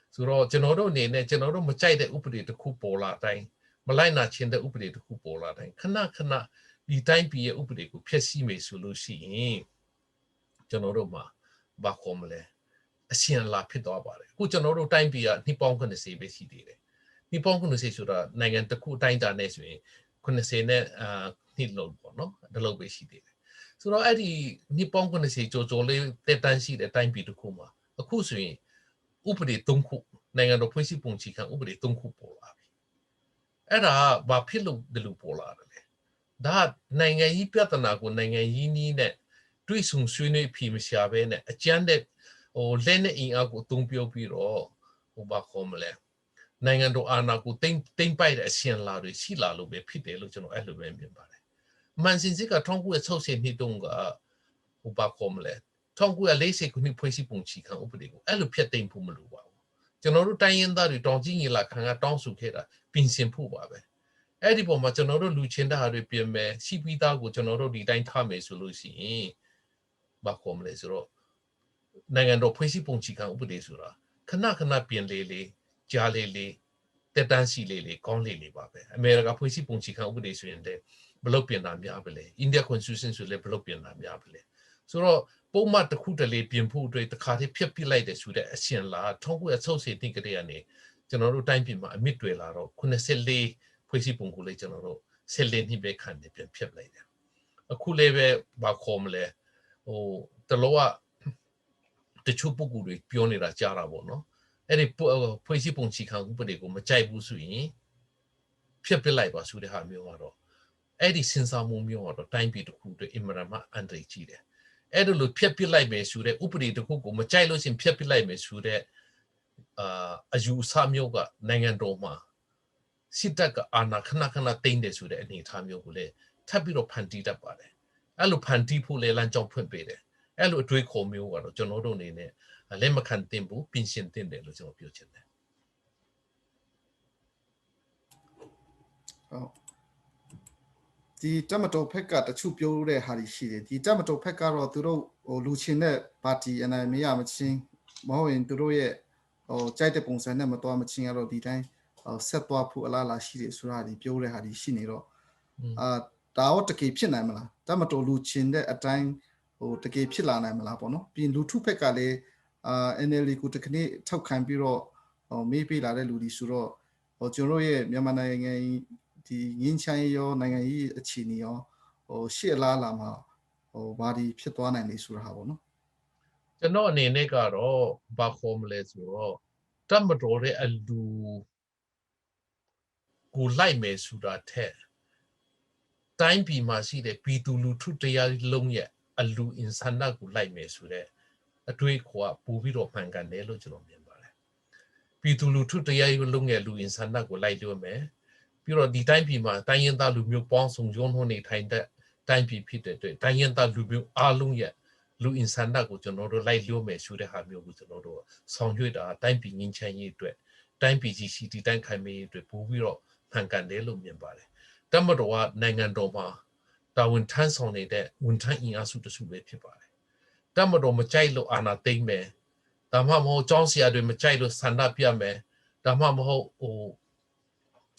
so ro jono do ne ne jono do machai de upade ta khu po la tai malai na chin de upade ta khu po la tai khana khana di tai pi ye upade ko phet si me so lo si yin jono do ma ba khom le အရှင်လာဖြစ်သွားပါတယ်အခုကျွန်တော်တို့တိုင်းပြည်ကနှစ်ပေါင်း90ပဲရှိသေးတယ်နှစ်ပေါင်း90ဆိုတာနိုင်ငံတစ်ခုအတိုင်းအတာနဲ့ဆိုရင်90နဲ့နှစ်လုံးပေါ့နော်ဒီလိုပဲရှိသေးတယ်ဆိုတော့အဲ့ဒီနှစ်ပေါင်း90ကျော်ကျော်လေးတက်တန်းရှိတဲ့တိုင်းပြည်တစ်ခုမှာအခုဆိုရင်ဥပဒေ3ခုနိုင်ငံတော်ဖွဲ့စည်းပုံချီခံဥပဒေ3ခုပေါ်လာပြီအဲ့ဒါဘာဖြစ်လို့ဒီလိုပေါ်လာတယ်လဲဒါနိုင်ငံကြီးပြဿနာကိုနိုင်ငံကြီးနည်းနဲ့တွေးဆုံဆွေးနွေးဖြေမရှာဘဲနဲ့အကြမ်းတဲ့ လက်နဲ့အင်အားကိုတုံးပြောပြီးတော့ဟိုဘာခေါ်မလဲနိုင်ငံတော်အာဏာကိုတိမ့်ပိုက်တဲ့အရှင်လာတွေရှိလာလို့ပဲဖြစ်တယ်လို့ကျွန်တော်အဲ့လိုပဲမြင်ပါတယ်။မန်စင်စစ်က1960နှစ်တုန်းကဟိုဘာခေါ်မလဲ1940ခုနှစ်ဖွဲ့စည်းပုံချီခံဥပဒေကိုအဲ့လိုဖျက်သိမ်းဖို့မလိုပါဘူး။ကျွန်တော်တို့တိုင်းရင်းသားတွေတောင်ကြီးညီလာခံကတောင်းဆိုခဲ့တာပြင်ဆင်ဖို့ပါပဲ။အဲ့ဒီပုံမှာကျွန်တော်တို့လူချင်းတာတွေပြင်မယ်ရှိပြီးသားကိုကျွန်တော်တို့ဒီတိုင်းထားမယ်ဆိုလို့ရှိရင်ဘာခေါ်မလဲဆိုတော့ နိုင်ငံတော်ဖွဲ့စည်းပုံချီခံဥပဒေဆိုတာခဏခဏပြင်လေကြားလေတက်တန်းစီလေကောင်းလေပါပဲအမေရိကဖွဲ့စည်းပုံချီခံဥပဒေဆိုရင်လည်းဘလို့ပြင်တာများပဲလေ India Constitution ဆိုလည်းဘလို့ပြင်တာများပဲလေဆိုတော့ပုံမှန်တစ်ခုတလေပြင်ဖို့အတွက်တစ်ခါတည်းဖျက်ပစ်လိုက်တယ်ဆိုတဲ့အရှင်လာ1960နှစ်ကတည်းကနေကျွန်တော်တို့တိုင်းပြည်မှာအမြင့်တွေလာတော့94ဖွဲ့စည်းပုံကိုလည်းကျွန်တော်တို့14နှစ်ပဲခံနေပြန်ဖျက်လိုက်တယ်အခုလည်းပဲဘာခေါ်မလဲဟိုတလောက တချို့ပုဂ္ဂိုလ်တွေပြောနေတာကြားတာပေါ့နော်အဲ့ဒီဖွဲ့စည်းပုံချီခံဥပဒေကိုမကြိုက်ဘူးဆိုရင်ဖျက်ပစ်လိုက်ပါဆိုတဲ့ဟာမျိုးကတော့အဲ့ဒီစဉ်းစားမှုမျိုးကတော့တိုင်းပြည်တစ်ခုအတွက်အင်မတန်မှအန္တရာယ်ကြီးတယ်အဲ့ဒါလို့ဖျက်ပစ်လိုက်မယ်ဆိုတဲ့ဥပဒေတစ်ခုကိုမကြိုက်လို့ရှင်ဖျက်ပစ်လိုက်မယ်ဆိုတဲ့အယူအဆမျိုးကနိုင်ငံတော်မှာစစ်တပ်ကအာဏာခဏခဏသိမ်းတယ်ဆိုတဲ့အနေအထားမျိုးကိုလည်းထပ်ပြီးတော့ဖန်တီးတတ်ပါတယ်အဲ့လိုဖန်တီးဖို့လည်းလမ်းကြောင်းဖွင့်ပေးတယ် အဲ့လိုအတွေးခေါ်မျိုးကတော့ကျွန်တော်တို့အနေနဲ့လက်မခံသင့်ဘူးပြင်ဆင်သင့်တယ်လို့ကျွန်တော်ပြောချင်တယ်ဟုတ်ဒီတမတော်ဖက်ကတချို့ပြောတဲ့ဟာရှိတယ်ဒီတမတော်ဖက်ကတော့သူတို့ဟိုလူချင်းတဲ့ပါတီအနိုင်မရမချင်းမဟုတ်ရင်သူတို့ရဲ့ဟိုကြိုက်တဲ့ပုံစံနဲ့မတော်မချင်းကတော့ဒီတိုင်းဆက်သွားဖို့အလားအလာရှိတယ်ဆိုတာဒီပြောတဲ့ဟာရှိနေတော့ဒါတော့တကယ်ဖြစ်နိုင်မလားတမတော်လူချင်းတဲ့အတိုင်း ဟိုတကယ်ဖြစ်လာနိုင်မလားပေါ့နော်ပြီးလူထုဖက်ကလည်းNLD ကိုတခဏထောက်ခံပြီးတော့မေးပေးလာတဲ့လူတွေဆိုတော့ဟိုကျွန်တော်ရဲ့မြန်မာနိုင်ငံဒီငင်းချိုင်းရောနိုင်ငံရေးအခြေအနေရောဟိုရှေ့အလားလာမှာဟိုဘာဒီဖြစ်သွားနိုင်လဲဆိုတာပေါ့နော်ကျွန်တော်အနေနဲ့ကတော့ဘာခေါ်မလဲဆိုတော့တမတော်ရဲ့အလူကိုလိုက်မယ်ဆိုတာထက်တိုင်းပြည်မှာရှိတဲ့ပြည်သူလူထုတရားလုံးရဲ့ အလူအင်ဆန္ဒကိုလိုက်မယ်ဆိုတဲ့အတွေးခေါ်ကပို့ပြီးတော့မှန်ကန်တယ်လို့ကျွန်တော်မြင်ပါတယ်ပြည်သူလူထုတရားရုံးလုံးရဲ့လူအင်ဆန္ဒကိုလိုက်လို့မယ်ပြီးတော့ဒီတိုင်းပြည်မှာတိုင်းရင်းသားလူမျိုးပေါင်းစုံရုံးနှုံးနေထိုင်တဲ့တိုင်းပြည်ဖြစ်တဲ့အတွက်တိုင်းရင်းသားလူမျိုးအားလုံးရဲ့လူအင်ဆန္ဒကိုကျွန်တော်တို့လိုက်လို့မယ်ဆိုတဲ့ဟာမျိုးကိုကျွန်တော်တို့ဆောင်ရွက်တာတိုင်းပြည်ငင်းချမ်းရေးအတွက်တိုင်းပြည်ကြီးရှိဒီတိုင်းခိုင်မေးရေးအတွက်ပို့ပြီးတော့မှန်ကန်တယ်လို့မြင်ပါတယ်တမတော်ကနိုင်ငံတော်မှာ တာဝန်ထမ်းဆောင်နေတဲ့ဝန်ထမ်းအင်အားစုတစုပဲဖြစ်ပါတယ်။တမတော်မကြိုက်လို့အာဏာသိမ်းမယ်။ဒါမှမဟုတ်ကျောင်းဆရာတွေမကြိုက်လို့ဆန္ဒပြမယ်။ဒါမှမဟုတ်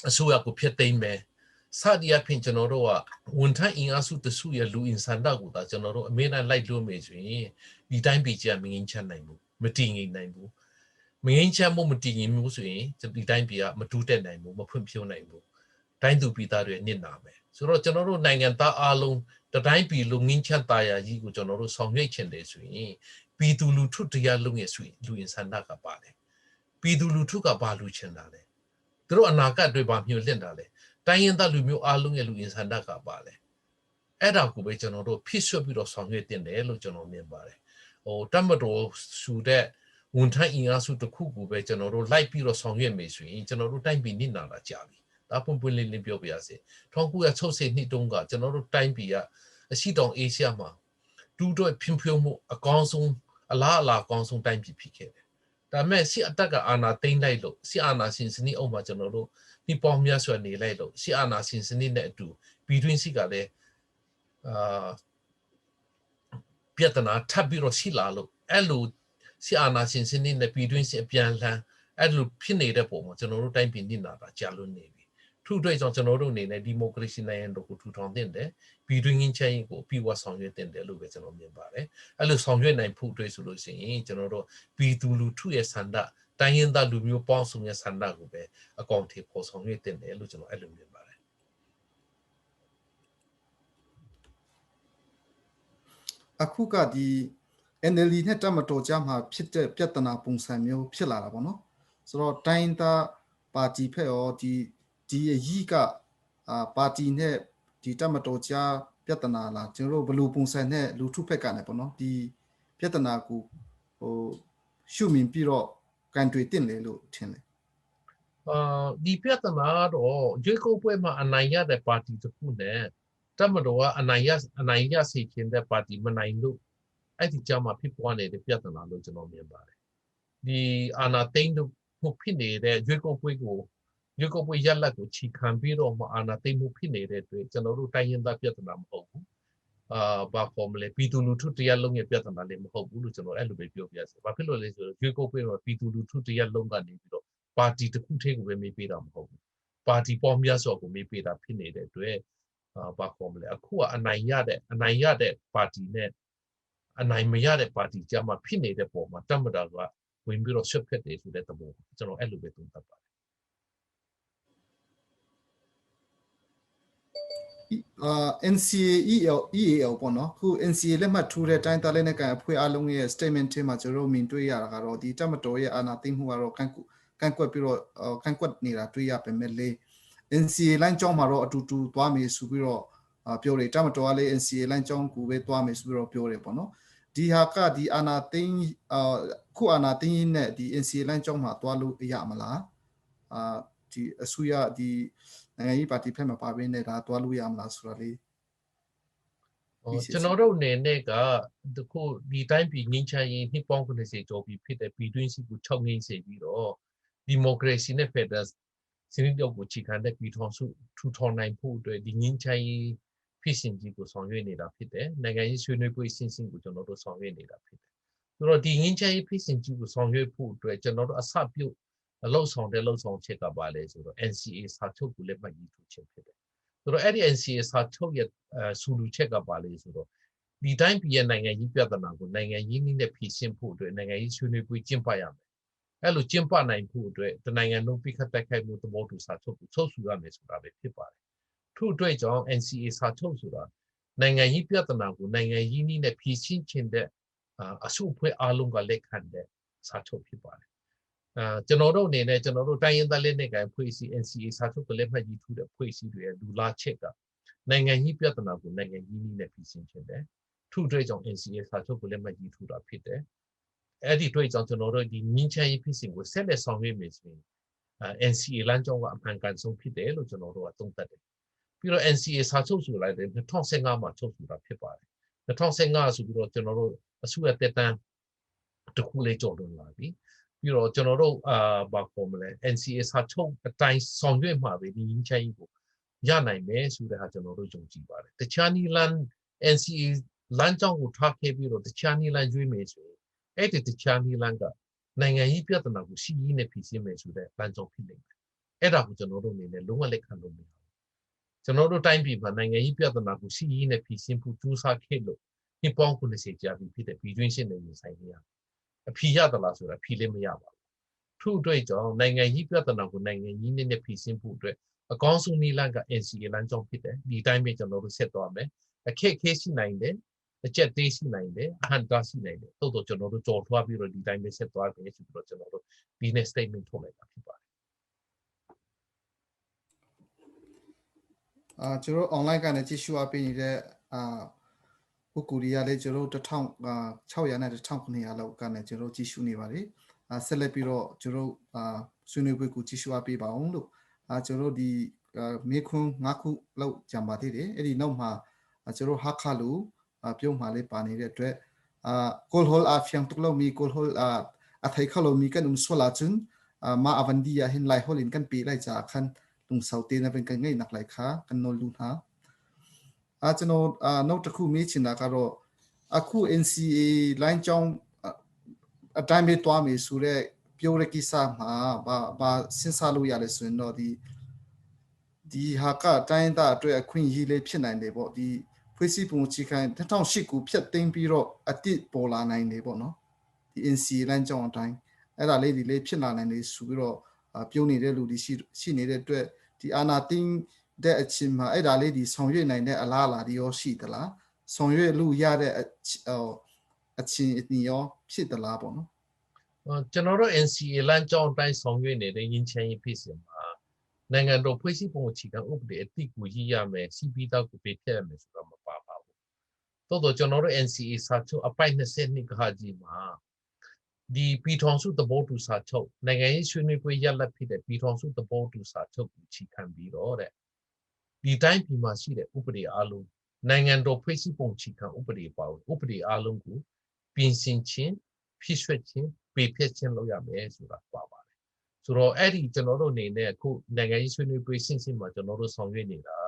အစိုးရကိုဖျက်သိမ်းမယ်။စသည်အဖြစ်ကျွန်တော်တို့ကဝန်ထမ်းအင်အားစုတစုရဲ့လူအင်ဆန္ဒကိုဒါကျွန်တော်တို့အမြဲတမ်းလိုက်လို့မယ်ဆိုရင်ဒီတိုင်းပြည်ကြီးကမငင်းချမ်းနိုင်ဘူး။မတည်ငြိမ်နိုင်ဘူး။မငင်းချမ်းမှုမတည်ငြိမ်မှုဆိုရင်ဒီတိုင်းပြည်ကမတူးတက်နိုင်ဘူးမဖွံ့ဖြိုးနိုင်ဘူး။တိုင်းသူပြည်သားတွေနစ်နာမယ်။ ဆိုတော့ကျွန်တော်တို့နိုင်ငံသားအားလုံးတတိုင်းပြည်လုံးငင်းချမ်းသာယာကြီးကိုကျွန်တော်တို့ဆောင်ရွက်ချင်တယ်ဆိုရင်ပြည်သူလူထုတရားလုံးရဲ့လူအင်ဆန္ဒကပါတယ်ပြည်သူလူထုကဘာလူချင်တာလဲသူတို့အနာဂတ်တွေဘာမျိုးလင့်တာလဲတိုင်းရင်းသားလူမျိုးအားလုံးရဲ့လူအင်ဆန္ဒကပါလဲအဲ့ဒါကိုပဲကျွန်တော်တို့ဖြစ်ဆွပြီးတော့ဆောင်ရွက်တင်တယ်လို့ကျွန်တော်မြင်ပါတယ်ဟိုတမတော်ဆူတဲ့ဝန်ထမ်းအင်အားစုတစ်ခုကိုပဲကျွန်တော်တို့လိုက်ပြီးတော့ဆောင်ရွက်မယ်ဆိုရင်ကျွန်တော်တို့တိုင်းပြည်နစ်နာတာကြာပြီဒါပွင့်ပွင့်လင်းလင်းပြောပြရစေ1960နှစ်တုန်းကကျွန်တော်တို့တိုင်းပြည်ကအရှိတောင်အေးရှားမှာ တူတော့ဖြင်းဖြုံးမှုအကောင်းဆုံးအလားအလာအကောင်းဆုံးတိုင်းပြည်ဖြစ်ခဲ့တယ်ဒါမဲ့ဆီအတက်ကအာဏာသိမ်းလိုက်လို့ဆီအာဏာရှင်စနစ်အုပ်မှာကျွန်တော်တို့ဒီပေါင်းများစွာနေလိုက်လို့ဆီအာဏာရှင်စနစ်နဲ့အတူပြည်တွင်းစစ်ကလည်းပြဿနာထပ်ပြီးတော့ရှိလာလို့အဲ့လိုဆီအာဏာရှင်စနစ်နဲ့ပြည်တွင်းစစ်အပြန်လှန်အဲ့လိုဖြစ်နေတဲ့ပုံမှာကျွန်တော်တို့တိုင်းပြည်နေလာတာကြာလို့နေပြီထို့အတွက်ကြောင့်ကျွန်တော်တို့အနေနဲ့ဒီမိုကရေစီနိုင်ငံတို့ကိုထူထောင်တင်တယ်ပြည်တွင်းငင်းချမ်းကိုပြီးဝဆောင်ရွက်တင်တယ်လို့ပဲကျွန်တော်မြင်ပါတယ်အဲ့လိုဆောင်ရွက်နိုင်ဖို့အတွက်ဆိုလို့ရှိရင်ကျွန်တော်တို့ပြည်သူလူထုရဲ့ဆန္ဒတိုင်းရင်းသားလူမျိုးပေါင်းစုံရဲ့ဆန္ဒကိုပဲအကောင့်ထေပေါ်ဆောင်ရွက်တင်တယ်လို့ကျွန်တော်အဲ့လိုမြင်ပါတယ်အခုကဒီ NLD နဲ့တက်မတော်ကြမှာဖြစ်တဲ့ပြဿနာပုံစံမျိုးဖြစ်လာတာပေါ့နော်ဆိုတော့တိုင်းသားပါတီဖက်ရောဒီရီကပါတီနဲ့ဒီတက်မတော်ကြပြဿနာလားကျွန်တော်တို့ဘယ်လိုပုံစံနဲ့လူထုဖက်ကလည်းပေါ့နော်ဒီပြဿနာကိုရှုမြင်ပြီးတော့ကန်တွေတင်လေလို့ထင်တယ်ဒီပြဿနာတော့ရွေးကောက်ပွဲမှာအနိုင်ရတဲ့ပါတီတစ်ခုနဲ့တက်မတော်ကအနိုင်ရစေခြင်းတဲ့ပါတီမနိုင်လို့အဲ့ဒီကြောင့်မှဖြစ်ပွားနေတဲ့ပြဿနာလို့ကျွန်တော်မြင်ပါတယ်ဒီအာဏာသိမ်းမှုဖြစ်နေတဲ့ရွေးကောက်ပွဲရလဒ်ကိုချီခံပြီးတော့မှအာဏာသိမ်းမှုဖြစ်နေတဲ့အတွက်ကျွန်တော်တို့တိုင်းရင်းသားပြဿနာမဟုတ်ဘူးဘာပေါ်မလဲပြည်သူလူထုတရားလုံးရဲ့ပြဿနာလည်းမဟုတ်ဘူးလို့ကျွန်တော်အဲ့လိုပဲပြောပြရစီဘာဖြစ်လို့လဲဆိုတော့ရွေးကောက်ပွဲမှာပြည်သူလူထုတရားလုံးကနေပြီးတော့ပါတီတစ်ခုတည်းကိုပဲမေးပေးတာမဟုတ်ဘူးပါတီပေါင်းများစွာကိုမေးပေးတာဖြစ်နေတဲ့အတွက်ဘာပေါ်မလဲအခုကအနိုင်ရတဲ့ပါတီနဲ့အနိုင်မရတဲ့ပါတီကြမှာဖြစ်နေတဲ့ပုံမှာတမတာကဝင်ပြီးတော့ဆွတ်ဖက်တယ်ဆိုတဲ့သဘောကျွန်တော်အဲ့လိုပဲသုံးသပ်ပါတယ်NCA ပေါ့နော်ခု NCA လက်မှတ်ထိုးတဲ့တိုင်းသားလက်နက်ကိုင်အဖွဲ့အလုံးရဲ့ statement ထဲမှာကျွန်တော်မြင်တွေ့ရတာကတော့ဒီတက်မတော်ရဲ့အာဏာသိမ်းမှုကတော့ကန့်ကွက်ပြီးတော့ကန့်ကွက်နေတာတွေ့ရပေမဲ့လေ NCA လိုင်းကြောင်းမှာတော့အတူတူသွားမယ်ဆိုပြီးတော့ပြောတယ်တက်မတော်ကလည်း NCA လိုင်းကြောင်းကိုပဲသွားမယ်ဆိုပြီးတော့ပြောတယ်ပေါ့နော်ဒီဟာကဒီအာဏာသိမ်းခုအာဏာသိမ်းနဲ့ဒီ NCA လိုင်းကြောင်းမှာသွားလို့ရမလားဒီအစိုးရဒီနိုင်ငံရေးပါတီဖက်မှာပါရင်းနဲ့ဒါသွားလို့ရမလားဆိုတာလေးကျွန်တော်တို့အနေနဲ့ကတခုဒီတိုင်းပြည်ငင်းချမ်းရေးနှစ်ပေါင်း90ကျော်ပြီဖြစ်တဲ့ပြည်တွင်းစစ်ကိုချုပ်ငိမ့်စေပြီးတော့ဒီမိုကရေစီနဲ့ဖက်ဒရယ်စနစ်ကိုချီခံတဲ့ပြည်ထောင်စုထူထောင်နိုင်ဖို့အတွက်ဒီငင်းချမ်းရေးဖြစ်စဉ်ကြီးကိုဆောင်ရွက်နေတာဖြစ်တယ်နိုင်ငံရေးဆွေးနွေးပွဲအစဉ်စဉ်ကိုကျွန်တော်တို့ဆောင်ရွက်နေတာဖြစ်တယ်ဆိုတော့ဒီငင်းချမ်းရေးဖြစ်စဉ်ကြီးကိုဆောင်ရွက်ဖို့အတွက်ကျွန်တော်တို့အစပြုလှုပ်ဆောင်ချက်ကပါလဲဆိုတော့ NCA စာချုပ်ကိုလည်းမှတ်ရေးထိုးခြင်းဖြစ်တယ်ဆိုတော့အဲ့ဒီ NCA စာချုပ်ရဲ့စူလူချက်ကပါလဲဆိုတော့ဒီတိုင်းပြည်ရဲ့နိုင်ငံရေးပြဿနာကိုနိုင်ငံရေးနည်းနဲ့ဖြေရှင်းဖို့အတွက်နိုင်ငံရေးဆွေးနွေးပွဲကျင်းပရမယ်အဲ့လိုကျင်းပနိုင်ဖို့အတွက်တနိုင်ငံလုံးပြစ်ခတ်တိုက်ခိုက်မှုသဘောတူစာချုပ်ကိုချုပ်ဆိုရမယ်ဆိုတာပဲဖြစ်ပါတယ်ထို့အတွက်ကြောင့် NCA စာချုပ်ဆိုတာနိုင်ငံရေးပြဿနာကိုနိုင်ငံရေးနည်းနဲ့ဖြေရှင်းခြင်းတဲ့အစုအဖွဲ့အလုံးကလက်ခံတဲ့စာချုပ်ဖြစ်ပါတယ်ကျွန်တော်တို့အနေနဲ့ကျွန်တော်တို့တိုင်းရင်းသားလက်နက်ကိုင်ဖွဲ့စည်း NCA စာချုပ်ကိုလက်မှတ်ရေးထိုးတဲ့ဖွဲ့စည်းတွေရဲ့လူလားချက်ကနိုင်ငံကြီးပြဿနာကိုနိုင်ငံကြီးနည်းနဲ့ဖြေရှင်းခြင်းတယ်ထို့အတွက်ကြောင့် NCA စာချုပ်ကိုလက်မှတ်ရေးထိုးတာဖြစ်တယ်အဲ့ဒီအတွက်ကြောင့်ကျွန်တော်တို့ဒီငင်းချမ်းရေးဖြစ်စဉ်ကိုဆက်လက်ဆောင်ရွက်မယ်ဆိုရင်NCA လမ်းကြောင်းကအမှန်ကန်ဆုံးဖြစ်တယ်လို့ကျွန်တော်တို့ကသုံးသပ်တယ်ပြီးတော့ NCA စာချုပ်ဆိုလိုက်တယ်2015မှာချုပ်ဆိုတာဖြစ်ပါတယ်2015ဆိုပြီးတော့ကျွန်တော်တို့အစိုးရတက်တန်းတစ်ခုလေးကြော်လွန်လာပြီပြီးတော့ကျွန်တော်တို့ဘာခေါ်မလဲ NCA စာချုပ်အတိုင်းဆောင်ရွက်မှာပဲဒီငင်းချမ်းရေးကိုရနိုင်မယ်ဆိုတဲ့ဟာကျွန်တော်တို့ယုံကြည်ပါတယ်တခြားနည်းလမ်း NCA လမ်းကြောင်းကိုထားခဲ့ပြီးတော့တခြားနည်းလမ်းရွေးမယ်ဆိုရင်အဲ့ဒီတခြားနည်းလမ်းကနိုင်ငံရေးပြဿနာကိုရှိရင်းနဲ့ဖြေရှင်းမယ်ဆိုတဲ့လမ်းကြောင်းဖြစ်နေတယ်အဲ့ဒါကိုကျွန်တော်တို့အနေနဲ့လုံးဝလက်ခံလို့မရဘူးကျွန်တော်တို့တိုင်းပြည်မှာနိုင်ငံရေးပြဿနာကိုရှိရင်းနဲ့ဖြေရှင်းဖို့ကြိုးစားခဲ့လို့နှစ်ပေါင်း90ကြာပြီဖြစ်တဲ့ပြည်တွင်းစစ်နဲ့ရင်ဆိုင်နေရအဖြေရသလားဆိုတာဖြေလည်းမရပါဘူးထို့အတွက်ကြောင့်နိုင်ငံရေးပြဿနာကိုနိုင်ငံရေးနဲ့ဖြေရှင်းဖို့အတွက်အကောင်းဆုံးနည်းလမ်းက NCA လမ်းကြောင်းဖြစ်တယ်ဒီတိုင်းပဲကျွန်တော်တို့ဆက်သွားမယ်အခက်အခဲရှိနိုင်တယ်အကျက်သေးရှိနိုင်တယ်အဟန့်တားရှိနိုင်တယ်တိုးတော့ကျွန်တော်တို့ကြော်ထွားပြီးတော့ဒီတိုင်းပဲဆက်သွားတယ်ဆိုပြီးတော့ကျွန်တော်တို့ဒီနေ့ statement ထုတ်လိုက်တာဖြစ်ပါတယ်ကျွန်တော် online ကနေကြည့်ရှုအားပေးနေတဲ့ပုဂ္ဂိုလ်တွေကလည်းကျွန်တော်1600နဲ့1900လောက်ကနေကျွန်တော်ကြည့်ရှုနေပါတယ်ဆက်လက်ပြီးတော့ကျွန်တော်ဆွေးနွေးပွဲကိုကြည့်ရှုအားပေးပါအောင်လို့ကျွန်တော်ဒီမေခွန်း9ခုလောက်ကြံပါသေးတယ်အဲ့ဒီနောက်မှာကျွန်တော်ဟာခါလို့ ပြုံးမှာလေးပါနေတဲ့အတွက်ကိုလ်ဟိုလ်ဖျံတုလောမီကိုလ်ဟိုလ်အထိုင်ခလောမီကန်ဆွလာချွန်းမာအဝန်ဒီယာဟင်လိုက်ဟိုလင်ကန်ปีလိုက်ကြခန်ลุงเสาเตนะเป็นกันง่ายนักไหลขากันนนลุนหาจะโนนอกจากคู่มีชินากรอคู่ NCA ไลน์จองอาจารย์มีตัวมีสุเรพิโอเรกิสามาบาสินซาลุยาเลสุนโนดีหากาใจตาด้วยคุณยีเลพินัยเนบดีพื้นที่ปุ่งชิคันถ้าต้องชิกูเพียดเต็งปีโรอติโปลาในเนบเนาะดี NCA ไลน์จองอาจารย์ไอ้เราเลยดีเลยพินัยในสุบิโรพิโอนี่เรื่องดีชินี่เรื่องด้วยที่อาณาติงได้ชิมมาไอ้ดาเลดีส่งยื่นในเนี่ยอาลาลาดีโอชีตละส่งยื่นลู่ยาได้ชิมนี่โอชีตละบ่เนาะကျွန်တော်တို့ NCA လမ်းကြောင်းတိုင်းဆောင်ရွက်နေတဲ့ရင်းချမ်းရေးဖြစ်စဉ်မှာနိုင်ငံတော်ဖွဲ့စည်းပုံအခြေခံဥပဒေအတိအကျရမယ်စီပီတောက်ကိုပေးဖြတ်ရမယ်ဆိုတော့မပါပါဘူး။သို့တော့ကျွန်တော်တို့ NCA စာချုပ်အပိုက်22ခါကြီးမှာဒီပြည်ထောင်စုသဘောတူစာချုပ်နိုင်ငံရေးဆွေးနွေးပွဲရလဒ်ဖြစ်တဲ့ပြည်ထောင်စုသဘောတူစာချုပ်ကိုအခြေခံပြီးတော့တဲ့ဒီတိုင်းပြည်မှာရှိတဲ့ဥပဒေအလုံးနိုင်ငံတော်ဖွဲ့စည်းပုံအခြေခံဥပဒေပါဥပဒေအလုံးကိုပြင်ဆင်ခြင်းဖြည့်ဆွတ်ခြင်းပေးဖြတ်ခြင်းလုပ်ရမယ်ဆိုတာပါပါတယ်ဆိုတော့အဲ့ဒီကျွန်တော်တို့အနေနဲ့အခုနိုင်ငံရေးဆွေးနွေးပွဲဆင့်ဆင့်မှာကျွန်တော်တို့ဆောင်ရွက်နေတာ